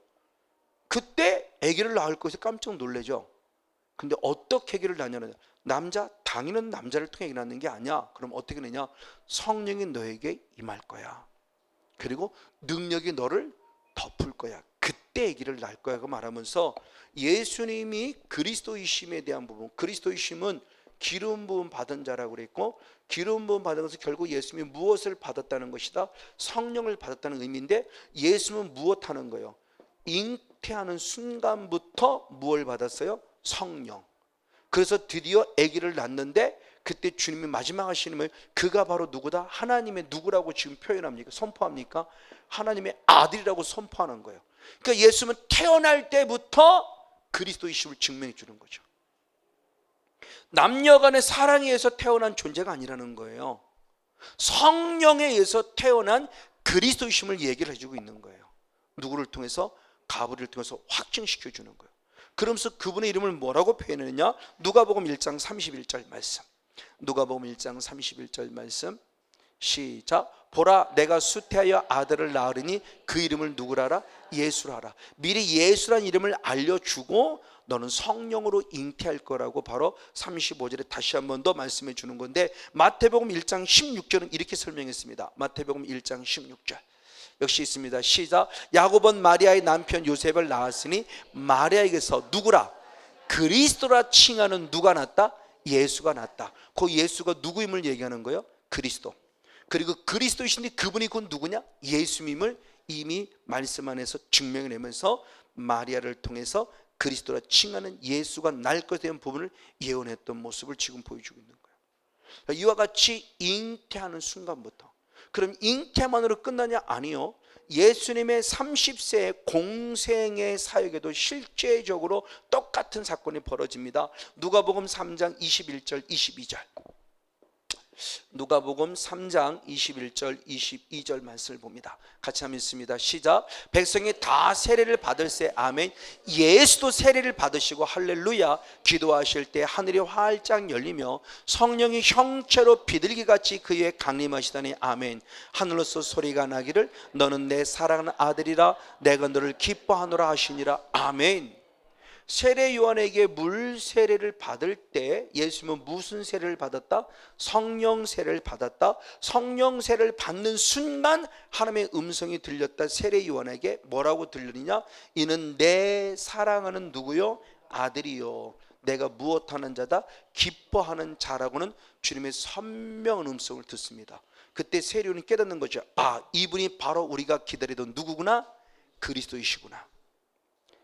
A: 그때 아기를 낳을 것에 깜짝 놀라죠. 근데 어떻게 해결을 낳냐면 남자 당연은 남자를 통해 해결 낳는 게 아니야. 그럼 어떻게 되냐? 성령이 너에게 임할 거야. 그리고 능력이 너를 덮을 거야. 그때 아기를 낳을 거야. 그 말하면서 예수님이 그리스도이심에 대한 부분, 그리스도이심은 기름 부음 받은 자라고 그랬고, 기름 부음 받은 것은 결국 예수님이 무엇을 받았다는 것이다? 성령을 받았다는 의미인데, 예수님은 무엇 하는 거예요? 잉태하는 순간부터 무엇을 받았어요? 성령. 그래서 드디어 아기를 낳는데, 그때 주님이 마지막 하시는 말, 그가 바로 누구다? 하나님의 누구라고 지금 표현합니까? 선포합니까? 하나님의 아들이라고 선포하는 거예요. 그러니까 예수님은 태어날 때부터 그리스도이심을 증명해 주는 거죠. 남녀간의 사랑에 의해서 태어난 존재가 아니라는 거예요. 성령에 의해서 태어난 그리스도이심을 얘기를 해주고 있는 거예요. 누구를 통해서? 가브리엘을 통해서 확증시켜 주는 거예요. 그러면서 그분의 이름을 뭐라고 표현했느냐? 누가복음 1장 31절 말씀. 누가복음 1장 31절 말씀. 시작. 보라, 내가 수태하여 아들을 낳으리니 그 이름을 누구라 하라? 예수라 하라. 미리 예수란 이름을 알려주고 너는 성령으로 잉태할 거라고 바로 35절에 다시 한 번 더 말씀해 주는 건데, 마태복음 1장 16절은 이렇게 설명했습니다. 마태복음 1장 16절 역시 있습니다. 시작. 야곱은 마리아의 남편 요셉을 낳았으니 마리아에게서 누구라? 그리스도라 칭하는 누가 낳았다? 예수가 낳았다. 그 예수가 누구임을 얘기하는 거예요? 그리스도. 그리고 그리스도이신데 그분이 곧 누구냐? 예수님을 이미 말씀 안에서 증명해내면서 마리아를 통해서 그리스도라 칭하는 예수가 날 것에 대한 부분을 예언했던 모습을 지금 보여주고 있는 거예요. 이와 같이 잉태하는 순간부터. 그럼 잉태만으로 끝나냐? 아니요. 예수님의 30세의 공생의 사역에도 실제적으로 똑같은 사건이 벌어집니다. 누가복음 3장 21절 22절. 누가복음 3장 21절 22절 말씀을 봅니다. 같이 한번 읽습니다. 시작. 백성이 다 세례를 받을세. 아멘. 예수도 세례를 받으시고 할렐루야 기도하실 때 하늘이 활짝 열리며 성령이 형체로 비둘기같이 그에 강림하시다니. 아멘. 하늘로서 소리가 나기를 너는 내 사랑하는 아들이라 내가 너를 기뻐하노라 하시니라. 아멘. 세례 요한에게 물 세례를 받을 때 예수님은 무슨 세례를 받았다? 성령 세례를 받았다. 성령 세례를 받는 순간 하나님의 음성이 들렸다. 세례 요한에게 뭐라고 들리느냐? 이는 내 사랑하는 누구요? 아들이요. 내가 무엇하는 자다? 기뻐하는 자라고는 주님의 선명한 음성을 듣습니다. 그때 세례 요한이 깨닫는 거죠. 아, 이분이 바로 우리가 기다리던 누구구나? 그리스도이시구나.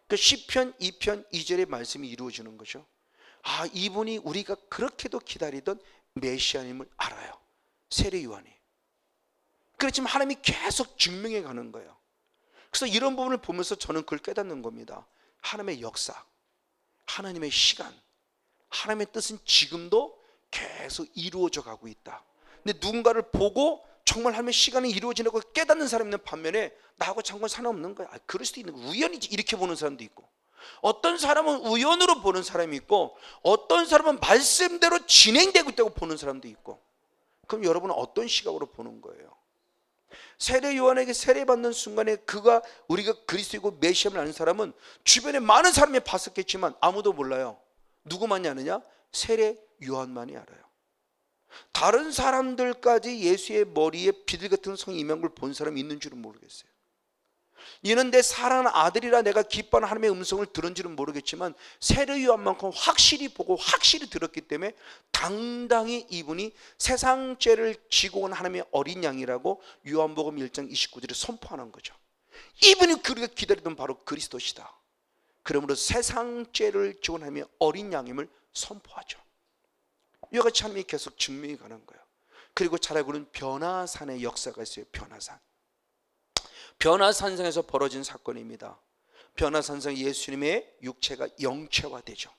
A: 그 시편 2편 2절의 말씀이 이루어지는 거죠. 아, 이분이 우리가 그렇게도 기다리던 메시아님을 알아요. 세례 요한이. 그렇지만 하나님이 계속 증명해 가는 거예요. 그래서 이런 부분을 보면서 저는 그걸 깨닫는 겁니다. 하나님의 역사, 하나님의 시간, 하나님의 뜻은 지금도 계속 이루어져 가고 있다. 근데 누군가를 보고 정말 하나님의 시간이 이루어지는 걸 깨닫는 사람이 있는 반면에 나하고 상관 상관없는 거야. 그럴 수도 있는 거야. 우연이지 이렇게 보는 사람도 있고, 어떤 사람은 우연으로 보는 사람이 있고, 어떤 사람은 말씀대로 진행되고 있다고 보는 사람도 있고. 그럼 여러분은 어떤 시각으로 보는 거예요? 세례 요한에게 세례받는 순간에 그가 우리가 그리스도이고 메시아를 아는 사람은 주변에 많은 사람이 봤었겠지만 아무도 몰라요. 누구만이 아느냐? 세례 요한만이 알아요. 다른 사람들까지 예수의 머리에 비둘 같은 성이 임한 걸 본 사람이 있는 줄은 모르겠어요. 이는 내 사랑하는 아들이라 내가 기뻐하는 하나님의 음성을 들은 줄은 모르겠지만 세례 요한만큼 확실히 보고 확실히 들었기 때문에 당당히 이분이 세상 죄를 지고 온 하나님의 어린 양이라고 요한복음 1장 29절에 선포하는 거죠. 이분이 우리가 기다리던 바로 그리스도시다. 그러므로 세상 죄를 지고 온 하나님의 어린 양임을 선포하죠. 이와 같이 하나님이 계속 증명이 가는 거예요. 그리고 잘 알고 있는 변화산의 역사가 있어요. 변화산. 변화산성에서 벌어진 사건입니다. 변화산성 예수님의 육체가 영체화되죠.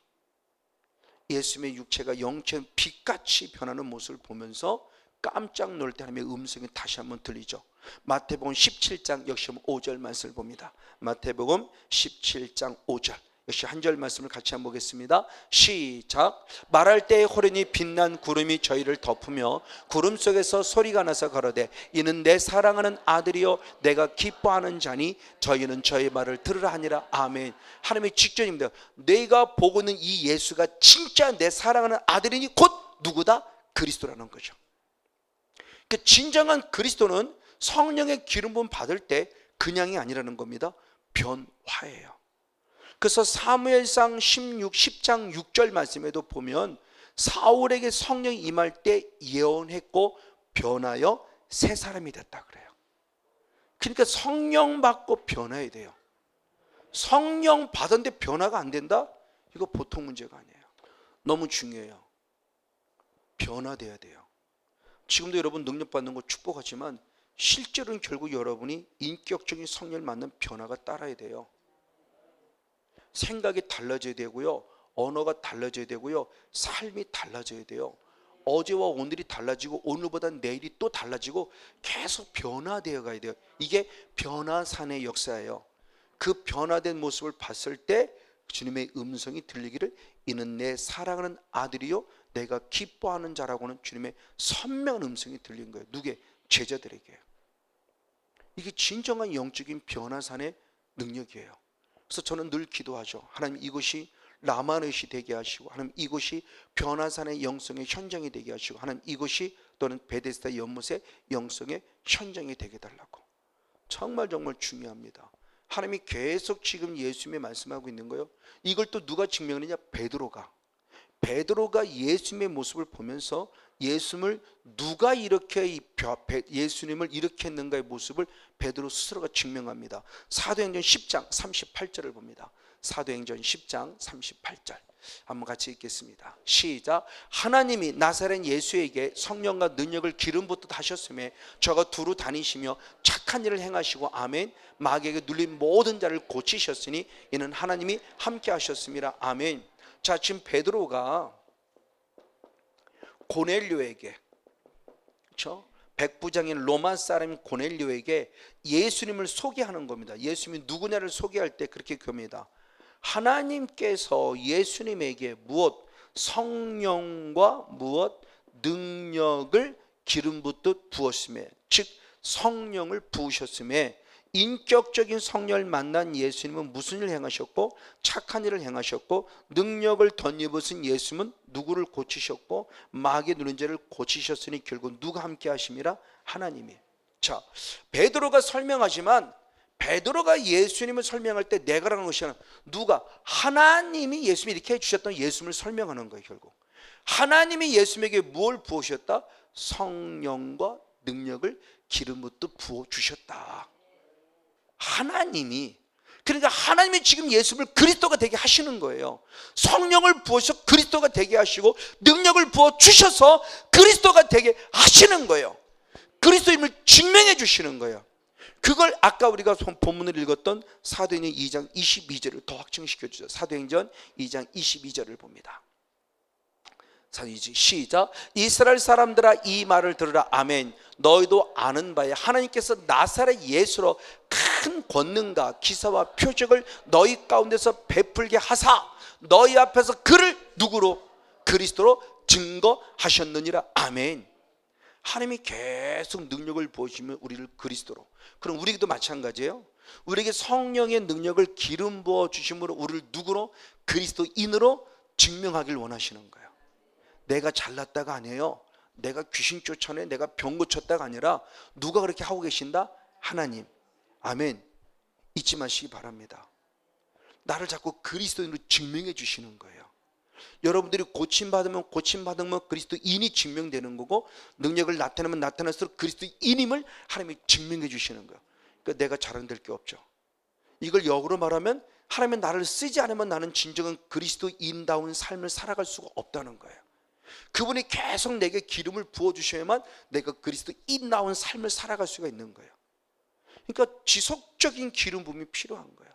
A: 예수님의 육체가 영체 빛같이 변하는 모습을 보면서 깜짝 놀랄 때 하나님의 음성이 다시 한번 들리죠. 마태복음 17장 역시 5절 말씀을 봅니다. 마태복음 17장 5절 역시 한 절 말씀을 같이 한번 보겠습니다. 시작. 말할 때에 호련히 빛난 구름이 저희를 덮으며 구름 속에서 소리가 나서 가로되 이는 내 사랑하는 아들이요 내가 기뻐하는 자니 저희는 저의 말을 들으라 하니라. 아멘. 하나님의 직전입니다. 내가 보고 있는 이 예수가 진짜 내 사랑하는 아들이니 곧 누구다? 그리스도라는 거죠. 그러니까 진정한 그리스도는 성령의 기름 부음 받을 때 그냥이 아니라는 겁니다. 변화예요. 그래서 사무엘상 10장 6절 말씀에도 보면 사울에게 성령이 임할 때 예언했고 변하여 새 사람이 됐다 그래요. 그러니까 성령 받고 변화해야 돼요. 성령 받았는데 변화가 안 된다? 이거 보통 문제가 아니에요. 너무 중요해요. 변화돼야 돼요. 지금도 여러분 능력 받는 거 축복하지만 실제로는 결국 여러분이 인격적인 성령을 만난 변화가 따라야 돼요. 생각이 달라져야 되고요, 언어가 달라져야 되고요, 삶이 달라져야 돼요. 어제와 오늘이 달라지고 오늘보다 내일이 또 달라지고 계속 변화되어 가야 돼요. 이게 변화산의 역사예요. 그 변화된 모습을 봤을 때 주님의 음성이 들리기를 이는 내 사랑하는 아들이요 내가 기뻐하는 자라고는 주님의 선명한 음성이 들린 거예요. 누구의? 제자들에게요. 이게 진정한 영적인 변화산의 능력이에요. 그래서 저는 늘 기도하죠. 하나님 이곳이 라마넷이 되게 하시고, 하나님 이곳이 변화산의 영성의 현장이 되게 하시고, 하나님 이곳이 또는 베데스다 연못의 영성의 현장이 되게 달라고. 정말 중요합니다. 하나님이 계속 지금 예수님이 말씀하고 있는 거예요. 이걸 또 누가 증명했느냐? 베드로가 예수님의 모습을 보면서 예수님을 누가 이렇게 예수님을 이렇게 했는가의 모습을 베드로 스스로가 증명합니다. 사도행전 10장 38절을 봅니다. 사도행전 10장 38절 한번 같이 읽겠습니다. 시작. 하나님이 나사렛 예수에게 성령과 능력을 기름 붓듯 하셨음에 저가 두루 다니시며 착한 일을 행하시고 아멘 마귀에게 눌린 모든 자를 고치셨으니 이는 하나님이 함께 하셨음이라. 아멘. 자, 지금 베드로가 고넬료에게, 그렇죠? 백부장인 로마 사람 고넬료에게 예수님을 소개하는 겁니다. 예수님이 누구냐를 소개할 때 그렇게 겁니다. 하나님께서 예수님에게 무엇? 성령과 무엇? 능력을 기름 붓듯 부었음에, 즉 성령을 부으셨음에, 인격적인 성령을 만난 예수님은 무슨 일을 행하셨고 착한 일을 행하셨고 능력을 덧입으신 예수님은 누구를 고치셨고 마귀의 누른 자를 고치셨으니 결국 누가 함께 하심이라? 하나님이. 자, 베드로가 설명하지만 베드로가 예수님을 설명할 때 내가라는 것이 아니라 누가? 하나님이 예수님이 이렇게 해주셨던 예수님을 설명하는 거예요. 결국 하나님이 예수님에게 무엇을 부으셨다? 성령과 능력을 기름 붓듯 부어주셨다. 하나님이, 그러니까 하나님이 지금 예수님을 그리스도가 되게 하시는 거예요. 성령을 부어서 그리스도가 되게 하시고 능력을 부어 주셔서 그리스도가 되게 하시는 거예요. 그리스도임을 증명해 주시는 거예요. 그걸 아까 우리가 본문을 읽었던 사도행전 2장 22절을 더 확증시켜 주죠. 사도행전 2장 22절을 봅니다. 시작. 이스라엘 사람들아 이 말을 들으라. 아멘. 너희도 아는 바에 하나님께서 나사렛 예수로 큰 권능과 기사와 표적을 너희 가운데서 베풀게 하사 너희 앞에서 그를 누구로? 그리스도로 증거하셨느니라. 아멘. 하나님이 계속 능력을 부으시면 우리를 그리스도로, 그럼 우리도 마찬가지예요. 우리에게 성령의 능력을 기름 부어 주심으로 우리를 누구로? 그리스도인으로 증명하길 원하시는 거예요. 내가 잘났다가 아니에요. 내가 귀신 쫓아내, 내가 병 고쳤다가 아니라 누가 그렇게 하고 계신다? 하나님. 아멘. 잊지 마시기 바랍니다. 나를 자꾸 그리스도인으로 증명해 주시는 거예요. 여러분들이 고침받으면 그리스도인이 증명되는 거고, 능력을 나타내면 나타날수록 그리스도인임을 하나님이 증명해 주시는 거예요. 그러니까 내가 자랑될 게 없죠. 이걸 역으로 말하면 하나님이 나를 쓰지 않으면 나는 진정한 그리스도인다운 삶을 살아갈 수가 없다는 거예요. 그분이 계속 내게 기름을 부어주셔야만 내가 그리스도인다운 삶을 살아갈 수가 있는 거예요. 그러니까 지속적인 기름 부음이 필요한 거예요.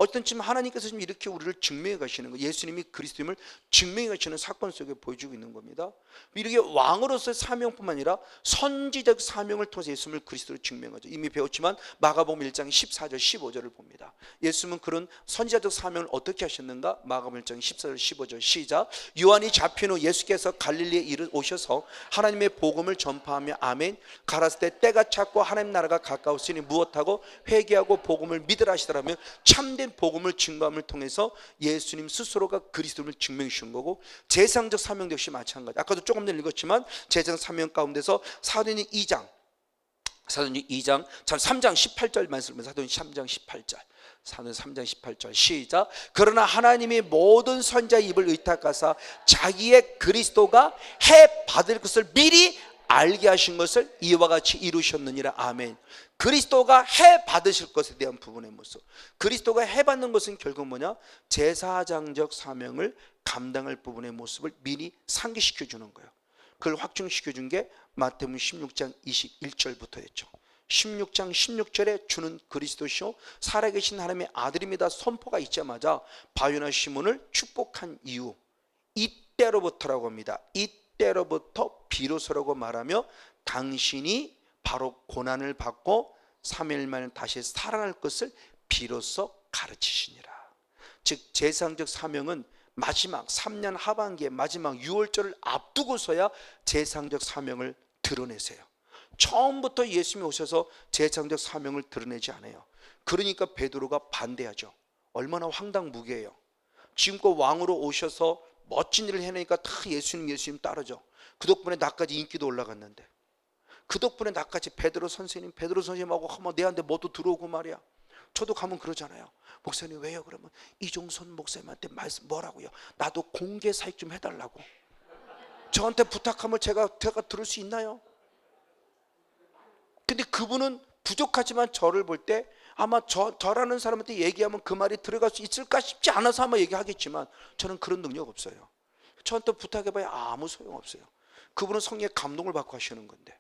A: 어떤 지금 하나님께서 지금 이렇게 우리를 증명해 가시는 거예요. 예수님이 그리스도임을 증명해 가시는 사건 속에 보여주고 있는 겁니다. 이렇게 왕으로서의 사명뿐만 아니라 선지적 사명을 통해서 예수님을 그리스도로 증명하죠. 이미 배웠지만 마가복음 1장 14절 15절을 봅니다. 예수님은 그런 선지자적 사명을 어떻게 하셨는가? 마가복음 1장 14절 15절 시작. 요한이 잡힌 후 예수께서 갈릴리에 오셔서 하나님의 복음을 전파하며 아멘 가라사대 때가 찼고 하나님 나라가 가까웠으니 무엇하고 회개하고 복음을 믿으라 하시더라며 참된 복음을 증거함을 통해서 예수님 스스로가 그리스도를 증명해 주신 거고, 제사장적 사명도 역시 마찬가지. 아까도 조금 전에 읽었지만 제사장 사명 가운데서 사도행전 2장 3장 18절 말씀을 사도행전 3장 18절 사도행전 3장 18절 시작. 그러나 하나님이 모든 선지자의 입을 의탁하사 자기의 그리스도가 해 받을 것을 미리 알게 하신 것을 이와 같이 이루셨느니라. 아멘. 그리스도가 해 받으실 것에 대한 부분의 모습. 그리스도가 해 받는 것은 결국 뭐냐? 제사장적 사명을 감당할 부분의 모습을 미리 상기시켜 주는 거예요. 그걸 확증시켜 준 게 마태복음 16장 21절부터였죠. 16장 16절에 주는 그리스도시요 살아계신 하나님의 아들입니다 선포가 있자마자 바요나 시몬을 축복한 이유, 이때로부터라고 합니다. 이때로부터 비로소라고 말하며 당신이 바로 고난을 받고 3일 만에 다시 살아날 것을 비로소 가르치시니라. 즉 제사장적 사명은 마지막 3년 하반기에 마지막 6월절을 앞두고서야 제사장적 사명을 드러내세요. 처음부터 예수님이 오셔서 제사장적 사명을 드러내지 않아요. 그러니까 베드로가 반대하죠. 얼마나 황당무계해요. 지금껏 왕으로 오셔서 멋진 일을 해내니까 다 예수님 따르죠. 그 덕분에 나까지 인기도 올라갔는데, 그 덕분에 나까지 베드로 선생님하고 하면 내한테 뭐도 들어오고 말이야. 저도 가면 그러잖아요. 목사님 왜요? 그러면 이종선 목사님한테 말씀 뭐라고요? 나도 공개 사익 좀 해달라고. 저한테 부탁하면 제가 들을 수 있나요? 근데 그분은 부족하지만 저를 볼 때 아마 저라는 사람한테 얘기하면 그 말이 들어갈 수 있을까 싶지 않아서 아마 얘기하겠지만 저는 그런 능력 없어요. 저한테 부탁해봐야 아무 소용없어요. 그분은 성령의 감동을 받고 하시는 건데.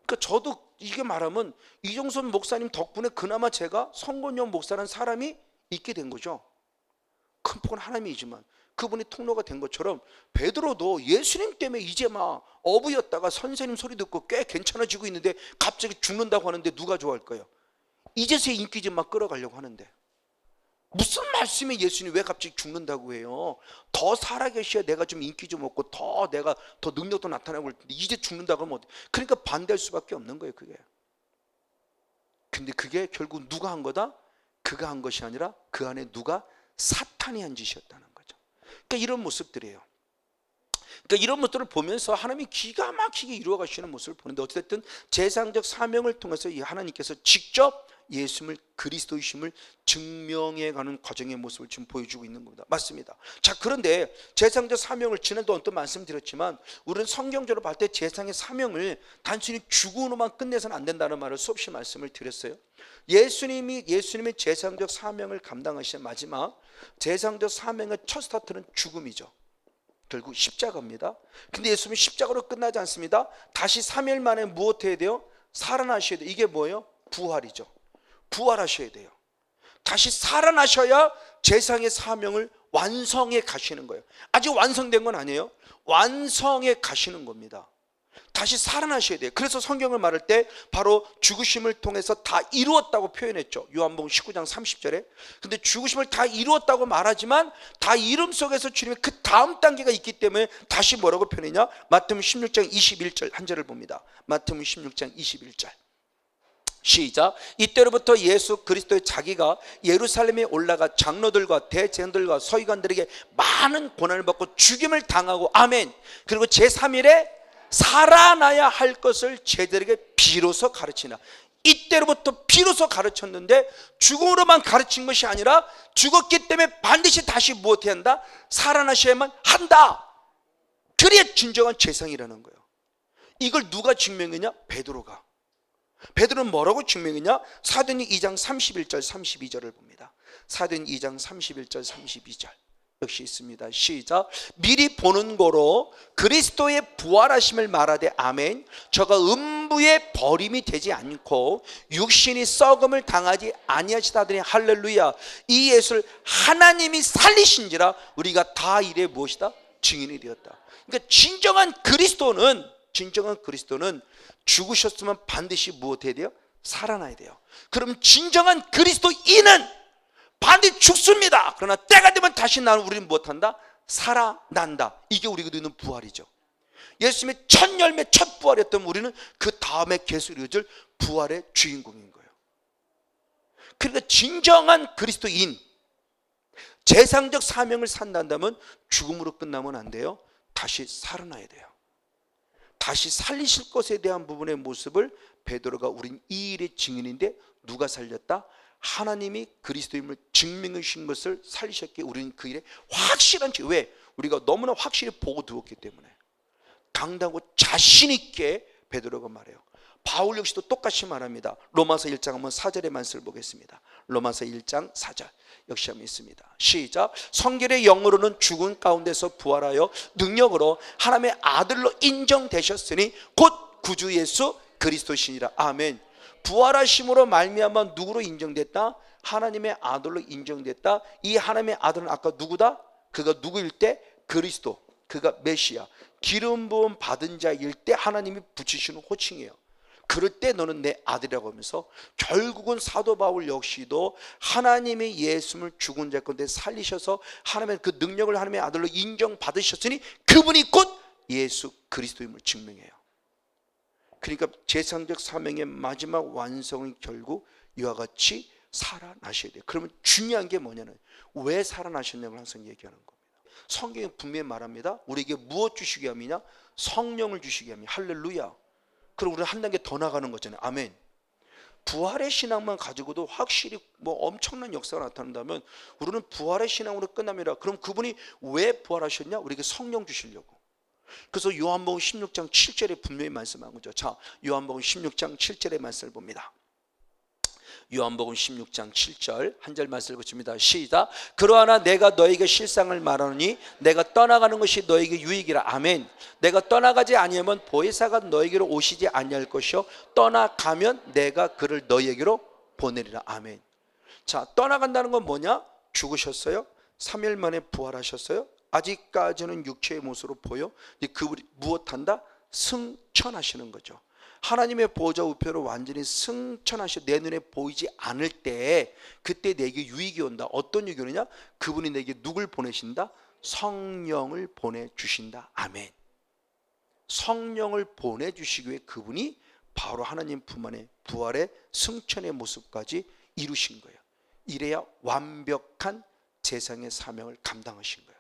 A: 그러니까 저도 이게 말하면 이종선 목사님 덕분에 그나마 제가 성곤용 목사라는 사람이 있게 된 거죠. 큰 폭은 하나님이지만 그분이 통로가 된 것처럼 베드로도 예수님 때문에 이제 막 어부였다가 선생님 소리 듣고 꽤 괜찮아지고 있는데 갑자기 죽는다고 하는데 누가 좋아할까요? 이제서야 인기 좀 막 끌어가려고 하는데, 무슨 말씀에 예수님이 왜 갑자기 죽는다고 해요? 더 살아계셔야 내가 좀 인기 좀 얻고 내가 더 능력도 나타나고 할 텐데 이제 죽는다고 하면 그러니까 반대할 수밖에 없는 거예요. 그게. 근데 그게 결국 누가 한 거다? 그가 한 것이 아니라 그 안에 누가? 사탄이 한 짓이었다는 거죠. 그러니까 이런 모습들이에요. 그러니까 이런 모습들을 보면서 하나님이 기가 막히게 이루어 가시는 모습을 보는데, 어쨌든 제사장적 사명을 통해서 이 하나님께서 직접 예수님을 그리스도이심을 증명해가는 과정의 모습을 지금 보여주고 있는 겁니다. 맞습니다. 자, 그런데 제사장적 사명을 지난번에 또 말씀드렸지만 우리는 성경적으로 볼 때 제사장의 사명을 단순히 죽음으로만 끝내서는 안 된다는 말을 수없이 말씀을 드렸어요. 예수님의 제사장적 사명을 감당하신 마지막 제사장적 사명의 첫 스타트는 죽음이죠. 결국 십자가입니다. 근데 예수님이 십자가로 끝나지 않습니다. 다시 3일 만에 무엇 해야 돼요? 살아나셔야 돼요. 이게 뭐예요? 부활이죠. 부활하셔야 돼요. 다시 살아나셔야 제사장의 사명을 완성해 가시는 거예요. 아직 완성된 건 아니에요. 완성해 가시는 겁니다. 다시 살아나셔야 돼요. 그래서 성경을 말할 때 바로 죽으심을 통해서 다 이루었다고 표현했죠. 요한복음 19장 30절에. 근데 죽으심을 다 이루었다고 말하지만 다 이름 속에서 주님의 그 다음 단계가 있기 때문에 다시 뭐라고 표현했냐? 마태복음 16장 21절 한 절을 봅니다. 마태복음 16장 21절 시작. 이때로부터 예수 그리스도의 자기가 예루살렘에 올라가 장로들과 대제사장들과 서기관들에게 많은 고난을 받고 죽임을 당하고 아멘. 그리고 제3일에 살아나야 할 것을 제자들에게 비로소 가르치나. 이때로부터 비로소 가르쳤는데 죽음으로만 가르친 것이 아니라 죽었기 때문에 반드시 다시 무엇해야 한다? 살아나셔야만 한다. 그래야 진정한 제사장이라는 거예요. 이걸 누가 증명했냐? 베드로가. 베드로는 뭐라고 증명했냐? 사도행전 2장 31절 32절을 봅니다. 사도행전 2장 31절 32절 역시 있습니다. 시작. 미리 보는 거로 그리스도의 부활하심을 말하되 아멘. 저가 천부의 버림이 되지 않고 육신이 썩음을 당하지 아니하시다 하더니 할렐루야. 이 예수를 하나님이 살리신지라 우리가 다 이래 무엇이다? 증인이 되었다. 그러니까 진정한 그리스도는 죽으셨으면 반드시 무엇해야 돼요? 살아나야 돼요. 그럼 진정한 그리스도인은 반드시 죽습니다. 그러나 때가 되면 다시 나는 우리는 무엇한다? 살아난다. 이게 우리가 누리는 부활이죠. 예수님의 첫 열매, 첫 부활이었던 우리는 그 다음에 계속 이루어질 부활의 주인공인 거예요. 그러니까 진정한 그리스도인, 재상적 사명을 산다면 죽음으로 끝나면 안 돼요. 다시 살아나야 돼요. 다시 살리실 것에 대한 부분의 모습을 베드로가 우린 이 일의 증인인데 누가 살렸다? 하나님이 그리스도임을 증명해 주신 것을 살리셨기에 우리는 그 일에 확실한 증. 왜? 우리가 너무나 확실히 보고 두었기 때문에 당당하고 자신 있게 베드로가 말해요. 바울 역시도 똑같이 말합니다. 로마서 1장 한번 4절의 말씀을 보겠습니다. 로마서 1장 4절 역시 한번 있습니다. 시작. 성결의 영으로는 죽은 가운데서 부활하여 능력으로 하나님의 아들로 인정되셨으니 곧 구주 예수 그리스도시니라. 아멘. 부활하심으로 말미암아 누구로 인정됐다? 하나님의 아들로 인정됐다. 이 하나님의 아들은 아까 누구다? 그가 누구일 때? 그리스도. 그가 메시아, 기름 부음 받은 자일 때 하나님이 붙이시는 호칭이에요. 그럴 때 너는 내 아들이라고 하면서 결국은 사도 바울 역시도 하나님의 예수를 죽은 자 가운데 살리셔서 하나님의 그 능력을 하나님의 아들로 인정받으셨으니 그분이 곧 예수 그리스도임을 증명해요. 그러니까 재상적 사명의 마지막 완성은 결국 이와 같이 살아나셔야 돼요. 그러면 중요한 게 뭐냐면 왜 살아나셨냐고 항상 얘기하는 겁니다. 성경이 분명히 말합니다. 우리에게 무엇 주시게 함이냐? 성령을 주시게 함이냐. 할렐루야. 그럼 우리는 한 단계 더 나가는 거잖아요. 아멘. 부활의 신앙만 가지고도 확실히 뭐 엄청난 역사가 나타난다면 우리는 부활의 신앙으로 끝납니다. 그럼 그분이 왜 부활하셨냐? 우리에게 성령 주시려고. 그래서 요한복음 16장 7절에 분명히 말씀한 거죠. 자, 요한복음 16장 7절의 말씀을 봅니다. 요한복음 16장 7절 한 절 말씀을 붙입니다. 시작. 그러하나 내가 너에게 실상을 말하노니 내가 떠나가는 것이 너에게 유익이라. 아멘. 내가 떠나가지 아니하면 보혜사가 너에게로 오시지 아니할 것이요 떠나가면 내가 그를 너에게로 보내리라. 아멘. 자, 떠나간다는 건 뭐냐? 죽으셨어요. 3일 만에 부활하셨어요. 아직까지는 육체의 모습으로 보여. 그분이 무엇한다? 승천하시는 거죠. 하나님의 보좌 우편으로 완전히 승천하셔 내 눈에 보이지 않을 때 그때 내게 유익이 온다. 어떤 유익이 오느냐? 그분이 내게 누굴 보내신다? 성령을 보내주신다. 아멘. 성령을 보내주시기 위해 그분이 바로 하나님 품 안에 부활의 승천의 모습까지 이루신 거예요. 이래야 완벽한 재상의 사명을 감당하신 거예요.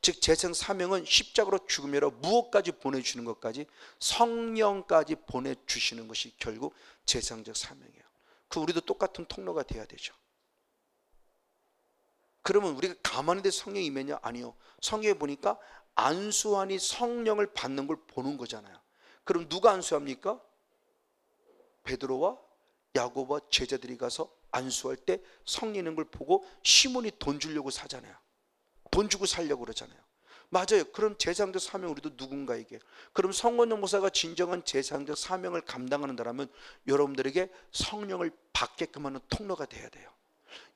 A: 즉 재상 사명은 십자가로 죽음이라 무엇까지 보내주시는 것까지 성령까지 보내주시는 것이 결국 재상적 사명이에요. 그 우리도 똑같은 통로가 돼야 되죠. 그러면 우리가 가만히 있는데 성령이 임했냐? 아니요. 성경에 보니까 안수하니 성령을 받는 걸 보는 거잖아요. 그럼 누가 안수합니까? 베드로와 야고보와 제자들이 가서 안수할 때 성령 있는 걸 보고 시몬이 돈 주려고 사잖아요. 돈 주고 살려고 그러잖아요. 맞아요. 그럼 재상적 사명 우리도 누군가에게. 그럼 성원영 목사가 진정한 재상적 사명을 감당하는다면 여러분들에게 성령을 받게끔 하는 통로가 돼야 돼요.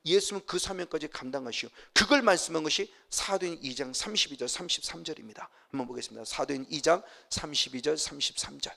A: 예수는 그 사명까지 감당하시오. 그걸 말씀한 것이 사도행 2장 32절 33절입니다. 한번 보겠습니다. 사도행 2장 32절 33절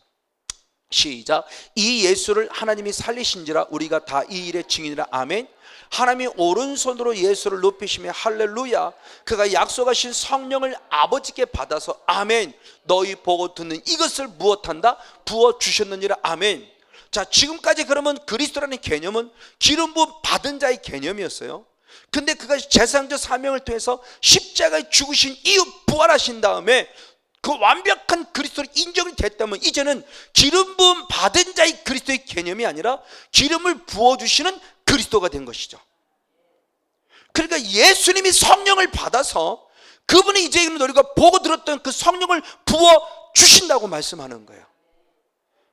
A: 시작. 이 예수를 하나님이 살리신지라 우리가 다 이 일의 증인이라. 아멘. 하나님이 오른손으로 예수를 높이시며 할렐루야. 그가 약속하신 성령을 아버지께 받아서 아멘. 너희 보고 듣는 이것을 무엇한다? 부어 주셨느니라. 아멘. 자, 지금까지 그러면 그리스도라는 개념은 기름 부음 받은 자의 개념이었어요. 근데 그가 재상적 사명을 통해서 십자가에 죽으신 이후 부활하신 다음에 그 완벽한 그리스도로 인정이 됐다면 이제는 기름 부음 받은 자의 그리스도의 개념이 아니라 기름을 부어주시는 그리스도가 된 것이죠. 그러니까 예수님이 성령을 받아서 그분이 이제 우리가 보고 들었던 그 성령을 부어주신다고 말씀하는 거예요.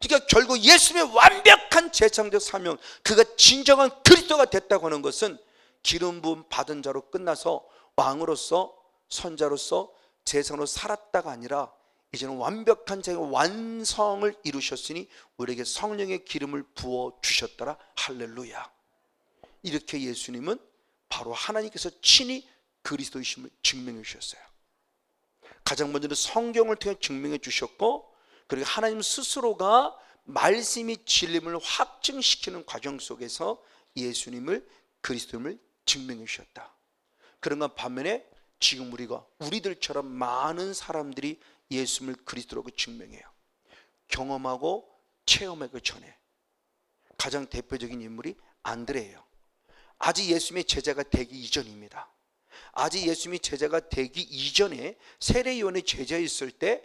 A: 그러니까 결국 예수님의 완벽한 재창적 사명, 그가 진정한 그리스도가 됐다고 하는 것은 기름 부음 받은 자로 끝나서 왕으로서 선자로서 재상으로 살았다가 아니라 이제는 완벽한 자의 완성을 이루셨으니 우리에게 성령의 기름을 부어 주셨더라. 할렐루야. 이렇게 예수님은 바로 하나님께서 친히 그리스도이심을 증명해 주셨어요. 가장 먼저는 성경을 통해 증명해 주셨고, 그리고 하나님 스스로가 말씀이 진림을 확증시키는 과정 속에서 예수님을 그리스도임을 증명해 주셨다. 그런가 반면에 지금 우리들처럼 많은 사람들이 예수님을 그리스도라고 증명해요. 경험하고 체험하기 전에. 가장 대표적인 인물이 안드레예요. 아직 예수님의 제자가 되기 이전입니다. 아직 예수님이 제자가 되기 이전에 세례요한의 제자였을 때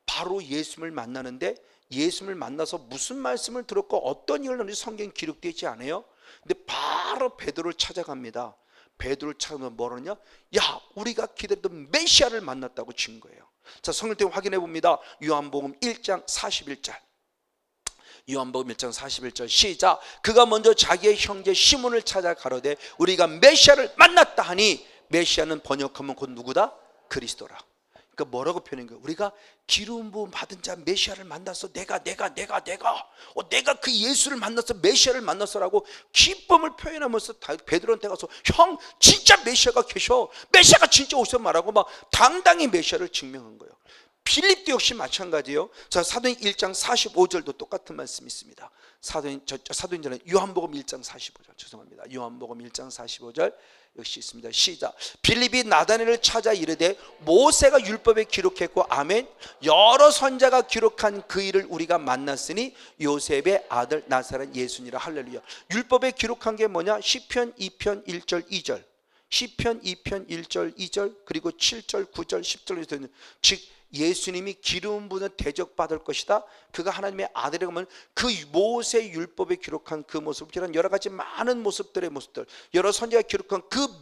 A: 바로 예수님을 만나는데, 예수님을 만나서 무슨 말씀을 들었고 어떤 일을 하는지 성경에 기록되어 있지 않아요? 근데 바로 베드로를 찾아갑니다. 베드로를 찾아가면 뭐라냐? 야, 우리가 기다리던 메시아를 만났다고 증거해요. 자, 성경을 확인해 봅니다. 요한복음 1장 41절. 요한복음 1장 41절 시작. 그가 먼저 자기의 형제 시몬을 찾아 가로되 우리가 메시아를 만났다 하니, 메시아는 번역하면 곧 누구다? 그리스도라. 그러니까 뭐라고 표현한 거예요? 우리가 기름 부음 받은 자 메시아를 만나서 내가 그 예수를 만나서 메시아를 만났어라고 기쁨을 표현하면서 베드로한테 가서 형 진짜 메시아가 계셔, 메시아가 진짜 오셔 말하고 막 당당히 메시아를 증명한 거예요. 빌립도 역시 마찬가지예요. 자, 사도행 1장 45절도 똑같은 말씀이 있습니다. 사도행전은 요한복음 1장 45절, 죄송합니다. 요한복음 1장 45절 역시 있습니다. 시작. 빌립이 나다나엘을 찾아 이르되 모세가 율법에 기록했고 아멘 여러 선자가 기록한 그 일을 우리가 만났으니 요셉의 아들 나사렛 예수니라. 할렐루야. 율법에 기록한 게 뭐냐? 시편 2편 1절 2절, 시편 2편 1절 2절, 그리고 7절 9절 10절, 즉 예수님이 기름 부는 대접받을 것이다. 그가 하나님의 아들이라고 하면 그 모세 율법에 기록한 그 모습을 기록한 여러 가지 많은 모습들, 여러 선지자가 기록한 그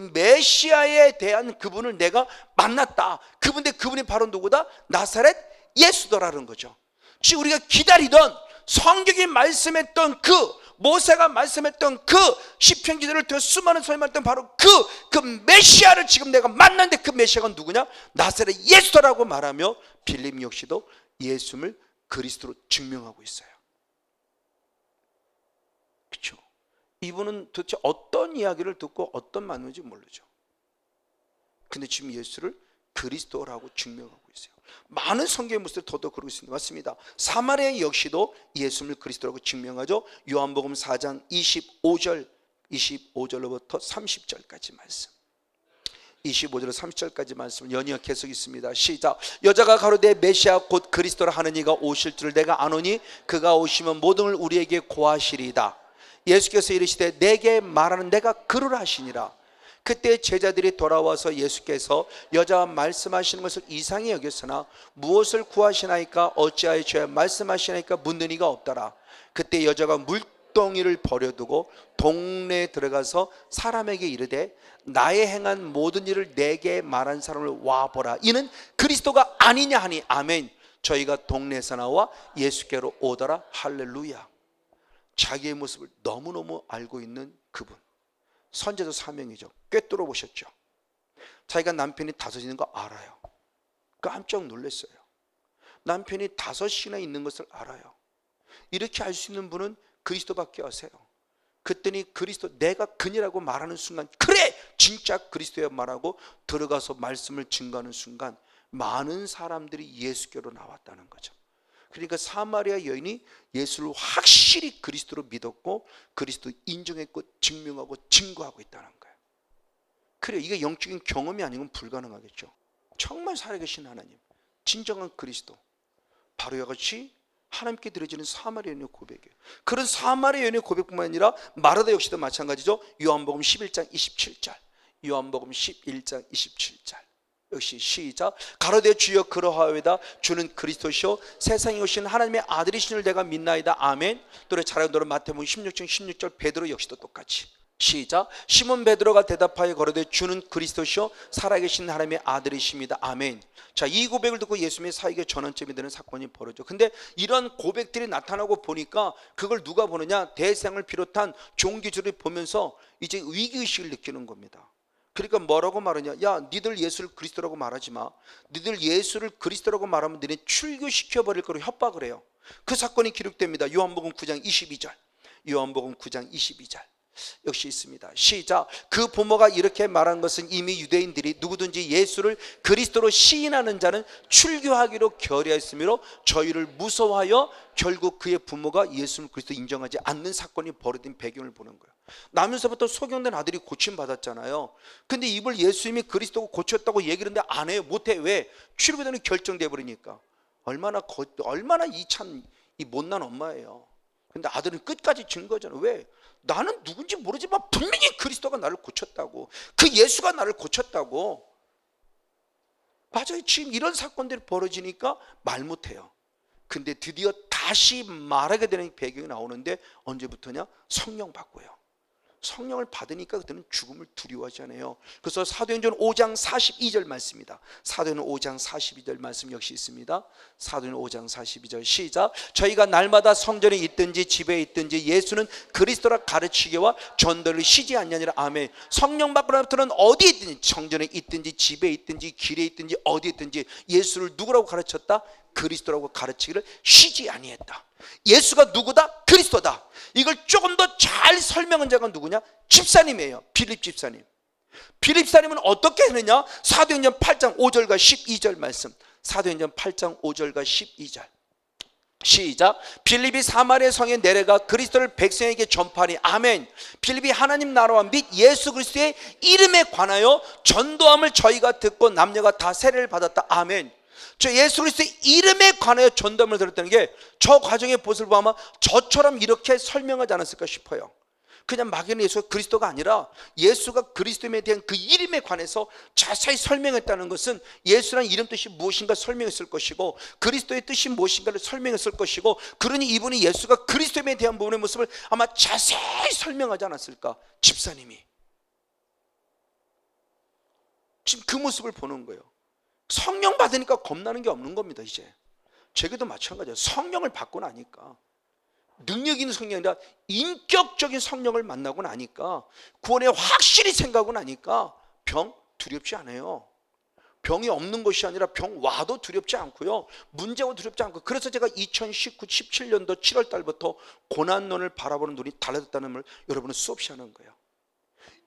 A: 메시아에 대한 그분을 내가 만났다. 그분이 바로 누구다? 나사렛 예수더라는 거죠. 즉 우리가 기다리던, 성경이 말씀했던 모세가 말씀했던 시편 기도를 통해 수많은 선임을 했던 바로 그 메시아를 지금 내가 만났는데, 그 메시아가 누구냐? 나사렛 예수라고 말하며 빌립 역시도 예수를 그리스도로 증명하고 있어요. 그렇죠? 이분은 도대체 어떤 이야기를 듣고 어떤 말인지 모르죠. 근데 지금 예수를 그리스도라고 증명하고 있어요. 많은 성경의 모습을 더더욱 그러고 있습니다. 맞습니다. 사마리아 역시도 예수를 그리스도라고 증명하죠. 요한복음 4장 25절로부터 30절까지 말씀, 25절로 30절까지 말씀을 연이어 계속 있습니다. 시작. 여자가 가로되 메시아 곧 그리스도라 하는 이가 오실 줄을 내가 아노니 그가 오시면 모든 걸 우리에게 고하시리이다. 예수께서 이르시되 내게 말하는 내가 그러라 하시니라. 그때 제자들이 돌아와서 예수께서 여자와 말씀하시는 것을 이상히 여겼으나 무엇을 구하시나이까 어찌하여 저야 말씀하시나이까 묻는 이가 없더라. 그때 여자가 물동이를 버려두고 동네에 들어가서 사람에게 이르되 나의 행한 모든 일을 내게 말한 사람을 와보라. 이는 그리스도가 아니냐 하니 아멘. 저희가 동네에서 나와 예수께로 오더라. 할렐루야. 자기의 모습을 너무너무 알고 있는 그분, 선제도 사명이죠. 꿰뚫어 보셨죠. 자기가 남편이 5이는 거 알아요. 깜짝 놀랐어요. 남편이 5이나 있는 것을 알아요. 이렇게 알 수 있는 분은 그리스도밖에 없어요. 그랬더니 그리스도, 내가 그니라고 말하는 순간, 그래 진짜 그리스도야 말하고 들어가서 말씀을 증거하는 순간 많은 사람들이 예수께로 나왔다는 거죠. 그러니까 사마리아 여인이 예수를 확실히 그리스도로 믿었고 그리스도 인정했고 증명하고 증거하고 있다는 거예요. 그래, 이게 영적인 경험이 아니면 불가능하겠죠. 정말 살아계신 하나님, 진정한 그리스도, 바로 이같이 하나님께 드려지는 사마리아 여인의 고백이에요. 그런 사마리아 여인의 고백뿐만 아니라 마르다 역시도 마찬가지죠. 요한복음 11장 27절, 요한복음 11장 27절 역시 시작. 가로되 주여 그러하오이다. 주는 그리스도시요 세상에 오신 하나님의 아들이신 줄 내가 믿나이다. 아멘. 노래 잘하는 노래 마태복음 16장 16절 베드로 역시도 똑같이 시작. 시몬 베드로가 대답하여 거로되 주는 그리스도시요 살아계신 하나님의 아들이십니다. 아멘. 자, 이 고백을 듣고 예수님의 사역에 전환점이 되는 사건이 벌어져. 근데 이런 고백들이 나타나고 보니까 그걸 누가 보느냐? 대상을 비롯한 종교주를 보면서 이제 위기의식을 느끼는 겁니다. 그러니까 뭐라고 말하냐? 야, 니들 예수를 그리스도라고 말하지 마. 니들 예수를 그리스도라고 말하면 너네 출교시켜버릴 거로 협박을 해요. 그 사건이 기록됩니다. 요한복음 9장 22절. 요한복음 9장 22절. 역시 있습니다. 시작. 그 부모가 이렇게 말한 것은 이미 유대인들이 누구든지 예수를 그리스도로 시인하는 자는 출교하기로 결의하였으므로 저희를 무서워하여 결국 그의 부모가 예수를 그리스도 인정하지 않는 사건이 벌어진 배경을 보는 거예요. 나면서부터 소경된 아들이 고침받았잖아요. 근데 이걸 예수님이 그리스도고 고쳤다고 얘기를 하는데 안 해요. 못해. 왜? 출교되는 결정돼 버리니까. 얼마나 이 못난 엄마예요. 근데 아들은 끝까지 진 거잖아요. 왜? 나는 누군지 모르지만 분명히 그리스도가 나를 고쳤다고, 그 예수가 나를 고쳤다고. 맞아요. 지금 이런 사건들이 벌어지니까 말 못해요. 근데 드디어 다시 말하게 되는 배경이 나오는데 언제부터냐? 성령 받고요. 성령을 받으니까 그때는 죽음을 두려워하지 않아요. 그래서 사도행전 5장 42절 말씀입니다. 사도행전 5장 42절 말씀 역시 있습니다. 사도행전 5장 42절 시작. 저희가 날마다 성전에 있든지 집에 있든지 예수는 그리스도라 가르치기와 전도를 쉬지 않냐니라. 아멘. 성령 받고 나서는 어디에 있든지, 성전에 있든지 집에 있든지 길에 있든지 어디에 있든지 예수를 누구라고 가르쳤다? 그리스도라고 가르치기를 쉬지 아니했다. 예수가 누구다? 그리스도다. 이걸 조금 더 잘 설명한 자가 누구냐? 집사님이에요. 빌립 집사님. 빌립 집사님은 어떻게 했느냐? 사도행전 8장 5절과 12절 말씀. 사도행전 8장 5절과 12절 시작. 빌립이 사마리아 성에 내려가 그리스도를 백성에게 전파하니. 아멘. 빌립이 하나님 나라와 및 예수 그리스도의 이름에 관하여 전도함을 저희가 듣고 남녀가 다 세례를 받았다. 아멘. 저 예수 그리스도의 이름에 관하여 전도함을 들었다는 게 저 과정의 모습을 보면 저처럼 이렇게 설명하지 않았을까 싶어요. 그냥 막연히 예수가 그리스도가 아니라 예수가 그리스도에 대한 그 이름에 관해서 자세히 설명했다는 것은 예수라는 이름 뜻이 무엇인가 설명했을 것이고 그리스도의 뜻이 무엇인가를 설명했을 것이고, 그러니 이분이 예수가 그리스도에 대한 부분의 모습을 아마 자세히 설명하지 않았을까. 집사님이 지금 그 모습을 보는 거예요. 성령 받으니까 겁나는 게 없는 겁니다. 이제 제게도 마찬가지예요. 성령을 받고 나니까, 능력 있는 성령이 아니라 인격적인 성령을 만나고 나니까, 구원에 확실히 생각하고 나니까 병 두렵지 않아요. 병이 없는 것이 아니라 병 와도 두렵지 않고요, 문제와 두렵지 않고. 그래서 제가 2019, 17년도 7월 달부터 고난론을 바라보는 눈이 달라졌다는 걸 여러분은 수없이 하는 거예요.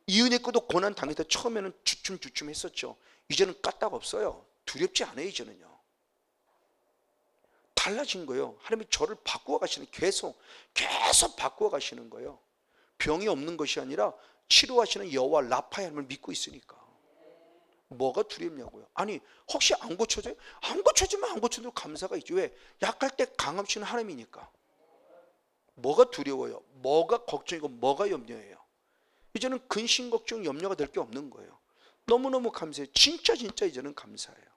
A: 이은혜 거도 고난 당할 때 처음에는 주춤주춤 했었죠. 이제는 까딱 없어요. 두렵지 않아요. 이제는요. 달라진 거예요. 하나님이 저를 바꾸어 가시는, 계속 바꾸어 가시는 거예요. 병이 없는 것이 아니라 치료하시는 여호와 라파의 하나님을 믿고 있으니까. 뭐가 두렵냐고요. 아니 혹시 안 고쳐져요? 안 고쳐지면 안 고쳐도 감사가 있죠. 왜? 약할 때 강함시는 하나님이니까. 뭐가 두려워요? 뭐가 걱정이고 뭐가 염려예요? 이제는 근심 걱정 염려가 될 게 없는 거예요. 너무너무 감사해요. 진짜 이제는 감사해요.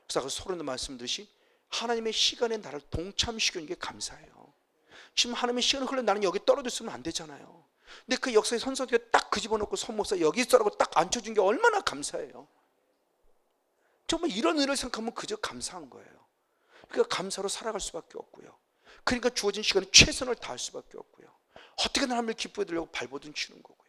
A: 그래서 소론도 말씀드렸듯이 하나님의 시간에 나를 동참시키는 게 감사해요. 지금 하나님의 시간을 흘러 나는 여기 떨어져 있으면 안 되잖아요. 근데 그 역사의 선서들이 딱 그 집어넣고 손목사 여기 있어라고 딱 앉혀준 게 얼마나 감사해요. 정말 이런 은혜를 생각하면 그저 감사한 거예요. 그러니까 감사로 살아갈 수밖에 없고요. 그러니까 주어진 시간에 최선을 다할 수밖에 없고요. 어떻게든 하나님을 기쁘게 들려고 발버둥 치는 거고요.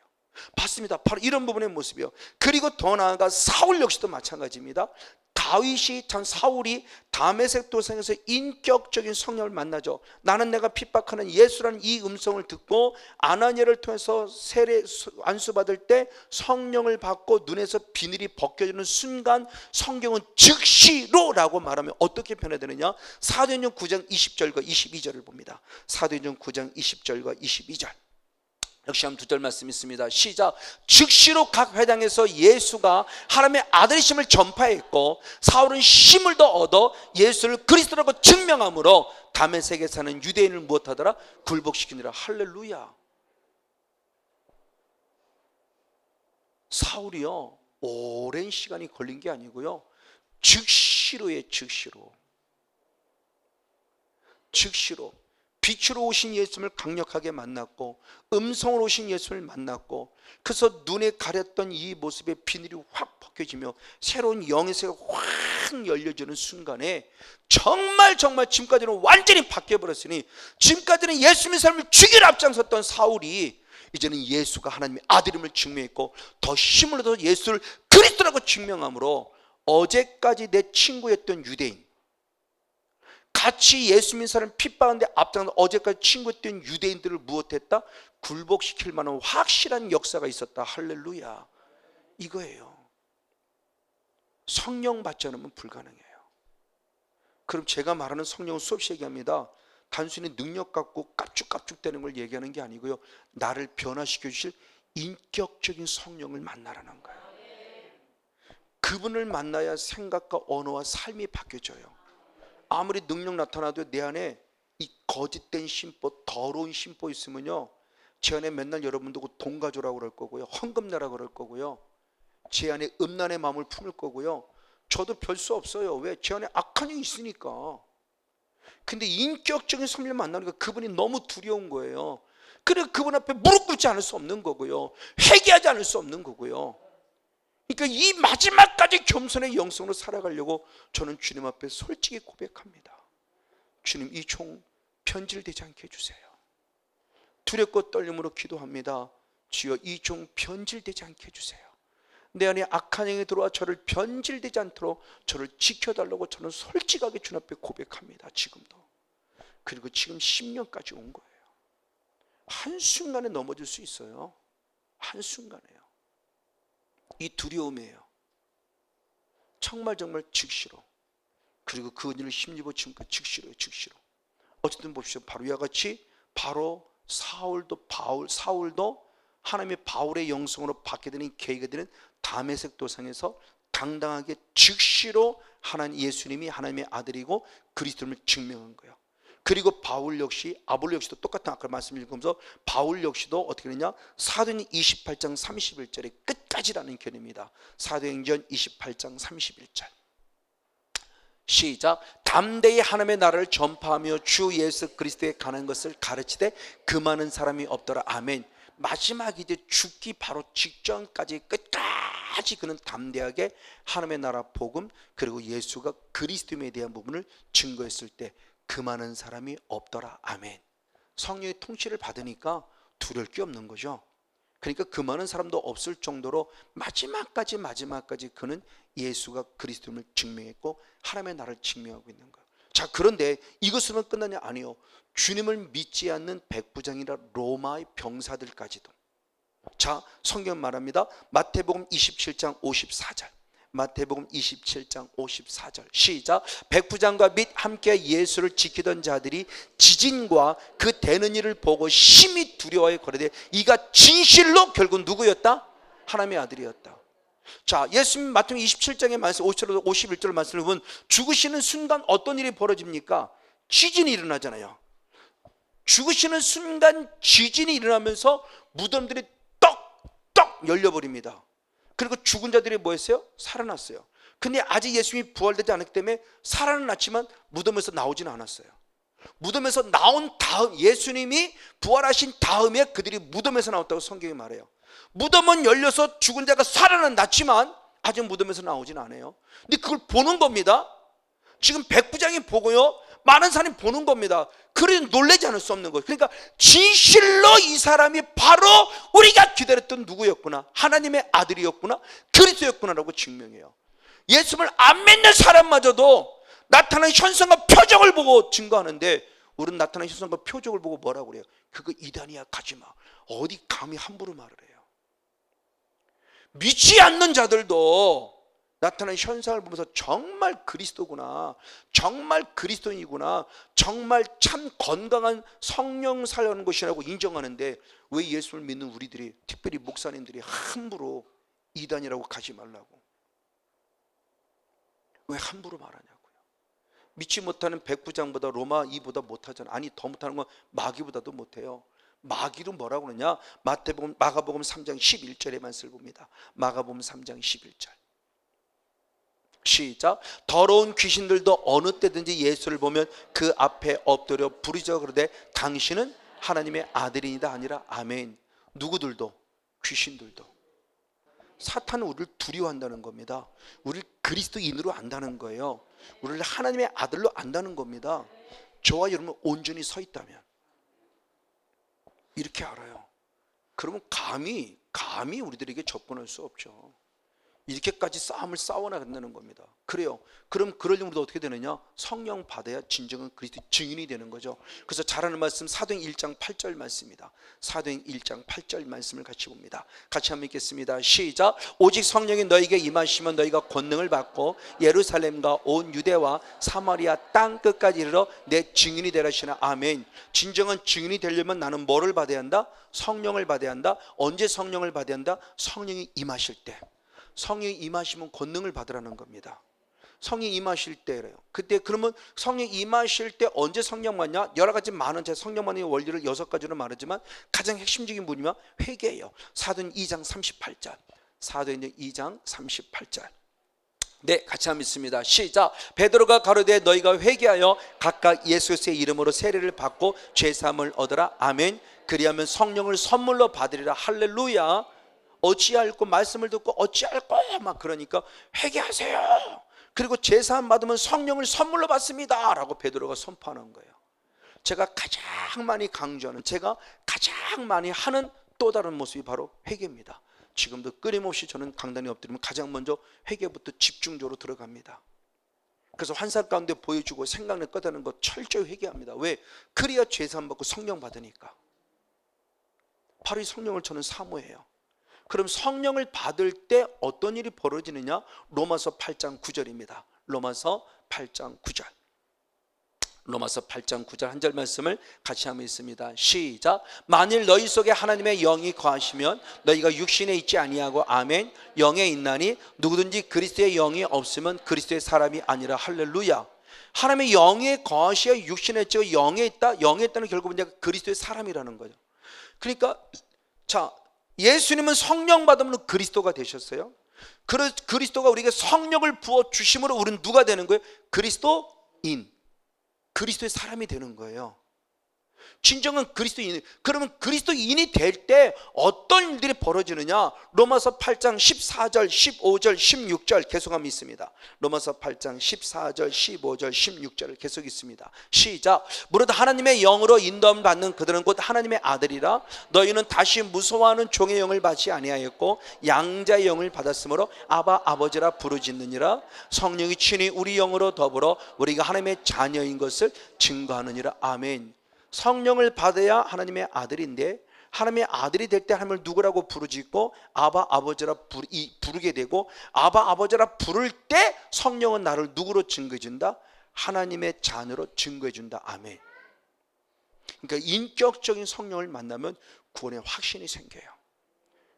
A: 봤습니다. 바로 이런 부분의 모습이요. 그리고 더 나아가 사울 역시도 마찬가지입니다. 다윗이 참 사울이 다메섹 도상에서 인격적인 성령을 만나죠. 나는 내가 핍박하는 예수라는 이 음성을 듣고 아나니아를 통해서 세례 안수받을 때 성령을 받고 눈에서 비늘이 벗겨지는 순간 성경은 즉시로라고 말하면 어떻게 변화되느냐? 사도행전 9장 20절과 22절을 봅니다. 사도행전 9장 20절과 22절 역시 한 두 절 말씀 있습니다. 시작. 즉시로 각 회당에서 예수가 하나님의 아들이심을 전파했고 사울은 힘을 더 얻어 예수를 그리스도라고 증명함으로 다메섹에 사는 유대인을 무엇하더라? 굴복시키느라. 할렐루야. 사울이요 오랜 시간이 걸린 게 아니고요, 즉시로의 즉시로 빛으로 오신 예수님을 강력하게 만났고 음성으로 오신 예수님을 만났고, 그래서 눈에 가렸던 이 모습의 비늘이 확 벗겨지며 새로운 영의 세계가 확 열려지는 순간에 정말 지금까지는 완전히 바뀌어버렸으니, 지금까지는 예수님의 삶을 죽이려 앞장섰던 사울이 이제는 예수가 하나님의 아들임을 증명했고 더 힘을 얻어 예수를 그리스도라고 증명함으로 어제까지 내 친구였던 유대인, 같이 예수 믿는 사람 핍박하는데 앞장서 어제까지 친구였던 유대인들을 무엇했다? 굴복시킬 만한 확실한 역사가 있었다. 할렐루야. 이거예요. 성령 받지 않으면 불가능해요. 그럼 제가 말하는 성령은 수없이 얘기합니다. 단순히 능력 갖고 깝죽깝죽대는 걸 얘기하는 게 아니고요, 나를 변화시켜 주실 인격적인 성령을 만나라는 거예요. 그분을 만나야 생각과 언어와 삶이 바뀌어져요. 아무리 능력 나타나도 내 안에 이 거짓된 심보, 더러운 심보 있으면요, 제 안에 맨날 여러분들 돈 가져라고 그럴 거고요, 헌금 내라고 그럴 거고요, 제 안에 음란의 마음을 품을 거고요. 저도 별 수 없어요. 왜? 제 안에 악한 영이 있으니까. 근데 인격적인 성령을 만나니까 그분이 너무 두려운 거예요. 그래서 그분 앞에 무릎 꿇지 않을 수 없는 거고요, 회개하지 않을 수 없는 거고요. 그러니까 이 마지막까지 겸손의 영성으로 살아가려고 저는 주님 앞에 솔직히 고백합니다. 주님, 이 총 변질되지 않게 해주세요. 두렵고 떨림으로 기도합니다. 주여, 이 총 변질되지 않게 해주세요. 내 안에 악한 영이 들어와 저를 변질되지 않도록 저를 지켜달라고 저는 솔직하게 주님 앞에 고백합니다. 지금도. 그리고 지금 10년까지 온 거예요. 한순간에 넘어질 수 있어요. 한순간에요. 이 두려움이에요. 정말 즉시로. 그리고 그 은혜를 힘입어 지금까지 즉시로요. 즉시로. 어쨌든 봅시다. 바로 이와 같이 바로 사울도 하나님의 바울의 영성으로 받게 되는 계기가 되는 다메섹 도상에서 당당하게 즉시로 하나님 예수님이 하나님의 아들이고 그리스도를 증명한 거예요. 그리고 바울 역시, 아볼로 역시도 똑같은 아까 말씀 읽으면서 바울 역시도 어떻게 되냐, 사도행전 28장 31절의 끝까지라는 개념입니다. 사도행전 28장 31절 시작. 담대히 하나님의 나라를 전파하며 주 예수 그리스도에 관한 것을 가르치되 그 많은 사람이 없더라. 아멘. 마지막 이제 죽기 바로 직전까지 끝까지 그는 담대하게 하나님의 나라 복음, 그리고 예수가 그리스도에 대한 부분을 증거했을 때 그 많은 사람이 없더라. 아멘. 성령의 통치를 받으니까 두려울 게 없는 거죠. 그러니까 그 많은 사람도 없을 정도로 마지막까지 그는 예수가 그리스도를 증명했고 하나님의 나라를 증명하고 있는 거예요. 자, 그런데 이것으로는 끝나냐? 아니요. 주님을 믿지 않는 백부장이라 로마의 병사들까지도. 자, 성경 말합니다. 마태복음 27장 54절. 마태복음 27장 54절 시작. 백부장과 및 함께 예수를 지키던 자들이 지진과 그 되는 일을 보고 심히 두려워해 거르되 이가 진실로 결국 누구였다? 하나님의 아들이었다. 자, 예수님 마태복음 27장의 말씀 50절 51절 말씀을 보면 죽으시는 순간 어떤 일이 벌어집니까? 지진이 일어나잖아요. 죽으시는 순간 지진이 일어나면서 무덤들이 떡떡 열려버립니다. 그리고 죽은 자들이 뭐 했어요? 살아났어요. 근데 아직 예수님이 부활되지 않았기 때문에 살아는 났지만 무덤에서 나오지는 않았어요. 무덤에서 나온 다음, 예수님이 부활하신 다음에 그들이 무덤에서 나왔다고 성경이 말해요. 무덤은 열려서 죽은 자가 살아는 났지만 아직 무덤에서 나오진 않아요. 근데 그걸 보는 겁니다. 지금 백부장이 보고요, 많은 사람이 보는 겁니다. 그래도 놀라지 않을 수 없는 거예요. 그러니까 진실로 이 사람이 바로 우리가 기다렸던 누구였구나, 하나님의 아들이었구나, 그리스도였구나라고 증명해요. 예수를 안 믿는 사람마저도 나타난 현상과 표적을 보고 증거하는데 우리는 나타난 현상과 표적을 보고 뭐라고 그래요? 그거 이단이야, 가지마. 어디 감히 함부로 말을 해요. 믿지 않는 자들도 나타난 현상을 보면서 정말 그리스도구나, 정말 그리스도인이구나, 정말 참 건강한 성령 살려는 것이라고 인정하는데 왜 예수를 믿는 우리들이, 특별히 목사님들이 함부로 이단이라고 가지 말라고 왜 함부로 말하냐고요. 믿지 못하는 백부장보다 로마 이보다 못하잖아. 아니, 더 못하는 건 마귀보다도 못해요. 마귀는 뭐라고 그러냐? 마가복음 3장 11절의 말씀을 봅니다. 마가복음 3장 11절 시작. 더러운 귀신들도 어느 때든지 예수를 보면 그 앞에 엎드려 부르짖어 그러되 당신은 하나님의 아들이니다 아니라. 아멘. 누구들도? 귀신들도. 사탄은 우리를 두려워한다는 겁니다. 우리를 그리스도인으로 안다는 거예요. 우리를 하나님의 아들로 안다는 겁니다. 저와 여러분 온전히 서 있다면 이렇게 알아요. 그러면 감히 우리들에게 접근할 수 없죠. 이렇게까지 싸움을 싸워나간다는 겁니다. 그래요. 그럼 그러려면 우리도 어떻게 되느냐? 성령 받아야 진정한 그리스도의 증인이 되는 거죠. 그래서 잘하는 말씀 사도행 1장 8절 말씀입니다. 사도행 1장 8절 말씀을 같이 봅니다. 같이 한번 읽겠습니다. 시작. 오직 성령이 너에게 임하시면 너희가 권능을 받고 예루살렘과 온 유대와 사마리아 땅 끝까지 이르러 내 증인이 되라 하시나. 아멘. 진정한 증인이 되려면 나는 뭐를 받아야 한다? 성령을 받아야 한다. 언제 성령을 받아야 한다? 성령이 임하실 때. 성령이 임하시면 권능을 받으라는 겁니다. 성령이 임하실 때래요. 그때 그러면 성령이 임하실 때 언제 성령 받냐? 여러 가지 많은 제 성령 받는 원리를 6가지로 말하지만 가장 핵심적인 분이면 회개예요. 사도행 2장 38절. 사도행 2장 38절. 네, 같이 한번 읽습니다. 시작. 베드로가 가로되 너희가 회개하여 각각 예수 그리스도의 이름으로 세례를 받고 죄 사함을 얻으라. 아멘. 그리하면 성령을 선물로 받으리라. 할렐루야. 어찌할꼬 말씀을 듣고 어찌할꼬 막 그러니까 회개하세요. 그리고 제사함 받으면 성령을 선물로 받습니다 라고 베드로가 선포하는 거예요. 제가 가장 많이 강조하는, 제가 가장 많이 하는 또 다른 모습이 바로 회개입니다. 지금도 끊임없이 저는 강단에 엎드리면 가장 먼저 회개부터 집중적으로 들어갑니다. 그래서 환상 가운데 보여주고 생각내 꺼다는 거 철저히 회개합니다. 왜? 그래야 제사함 받고 성령 받으니까. 바로 이 성령을 저는 사모해요. 그럼 성령을 받을 때 어떤 일이 벌어지느냐? 로마서 8장 9절입니다. 로마서 8장 9절. 로마서 8장 9절 한 절 말씀을 같이 한번 읽습니다. 시작. 만일 너희 속에 하나님의 영이 거하시면 너희가 육신에 있지 아니하고 아멘. 영에 있나니 누구든지 그리스도의 영이 없으면 그리스도의 사람이 아니라. 할렐루야. 하나님의 영에 거하셔야 육신에 있죠. 영에 있다. 영에 있다는 결국은 내가 그리스도의 사람이라는 거죠. 그러니까 자, 예수님은 성령 받으면 그리스도가 되셨어요. 그리스도가 우리에게 성령을 부어 주심으로 우리는 누가 되는 거예요? 그리스도인, 그리스도의 사람이 되는 거예요. 진정한 그리스도인. 그러면 그리스도인이 될 때 어떤 일들이 벌어지느냐? 로마서 8장 14절 15절 16절 계속 한번 있습니다. 로마서 8장 14절 15절 16절을 계속 있습니다. 시작. 무릇 하나님의 영으로 인도함 받는 그들은 곧 하나님의 아들이라. 너희는 다시 무서워하는 종의 영을 받지 아니하였고 양자의 영을 받았으므로 아바 아버지라 부르짖느니라. 성령이 친히 우리 영으로 더불어 우리가 하나님의 자녀인 것을 증거하느니라. 아멘. 성령을 받아야 하나님의 아들인데, 하나님의 아들이 될 때 하나님을 누구라고 부르짖고 아바 아버지라 부르게 되고, 아바 아버지라 부를 때 성령은 나를 누구로 증거해준다? 하나님의 자녀로 증거해준다. 아멘. 그러니까 인격적인 성령을 만나면 구원의 확신이 생겨요.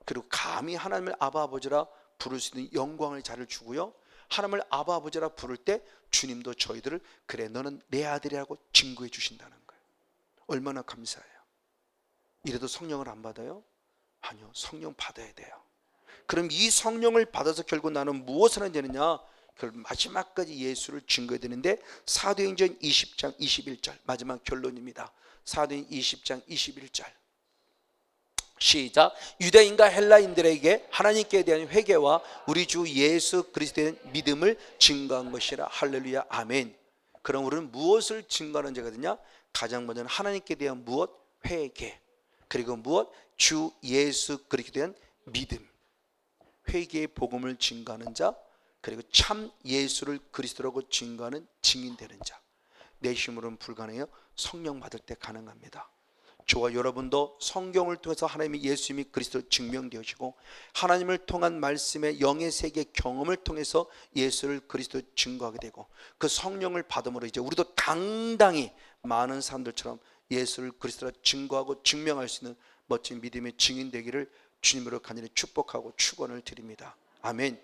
A: 그리고 감히 하나님을 아바 아버지라 부를 수 있는 영광을 자를 주고요, 하나님을 아바 아버지라 부를 때 주님도 저희들을 그래 너는 내 아들이라고 증거해 주신다는 거예요. 얼마나 감사해요. 이래도 성령을 안 받아요? 아니요, 성령 받아야 돼요. 그럼 이 성령을 받아서 결국 나는 무엇을 해야 되느냐? 결국 마지막까지 예수를 증거해야 되는데, 사도행전 20장 21절 마지막 결론입니다. 사도행 20장 21절 시작. 유대인과 헬라인들에게 하나님께 대한 회개와 우리 주 예수 그리스도에 대한 믿음을 증거한 것이라. 할렐루야. 아멘. 그럼 우리는 무엇을 증거하는 자거든요? 가장 먼저는 하나님께 대한 무엇? 회개. 그리고 무엇? 주 예수 그리스도에 대한 믿음. 회개의 복음을 증거하는 자, 그리고 참 예수를 그리스도라고 증거하는 증인되는 자. 내 힘으로는 불가능해요. 성령 받을 때 가능합니다. 저와 여러분도 성경을 통해서 하나님의 예수님이 그리스도로 증명되어지고, 하나님을 통한 말씀의 영의 세계 경험을 통해서 예수를 그리스도로 증거하게 되고, 그 성령을 받음으로 이제 우리도 당당히 많은 사람들처럼 예수를 그리스도로 증거하고 증명할 수 있는 멋진 믿음의 증인 되기를 주님으로 간절히 축복하고 축원을 드립니다. 아멘.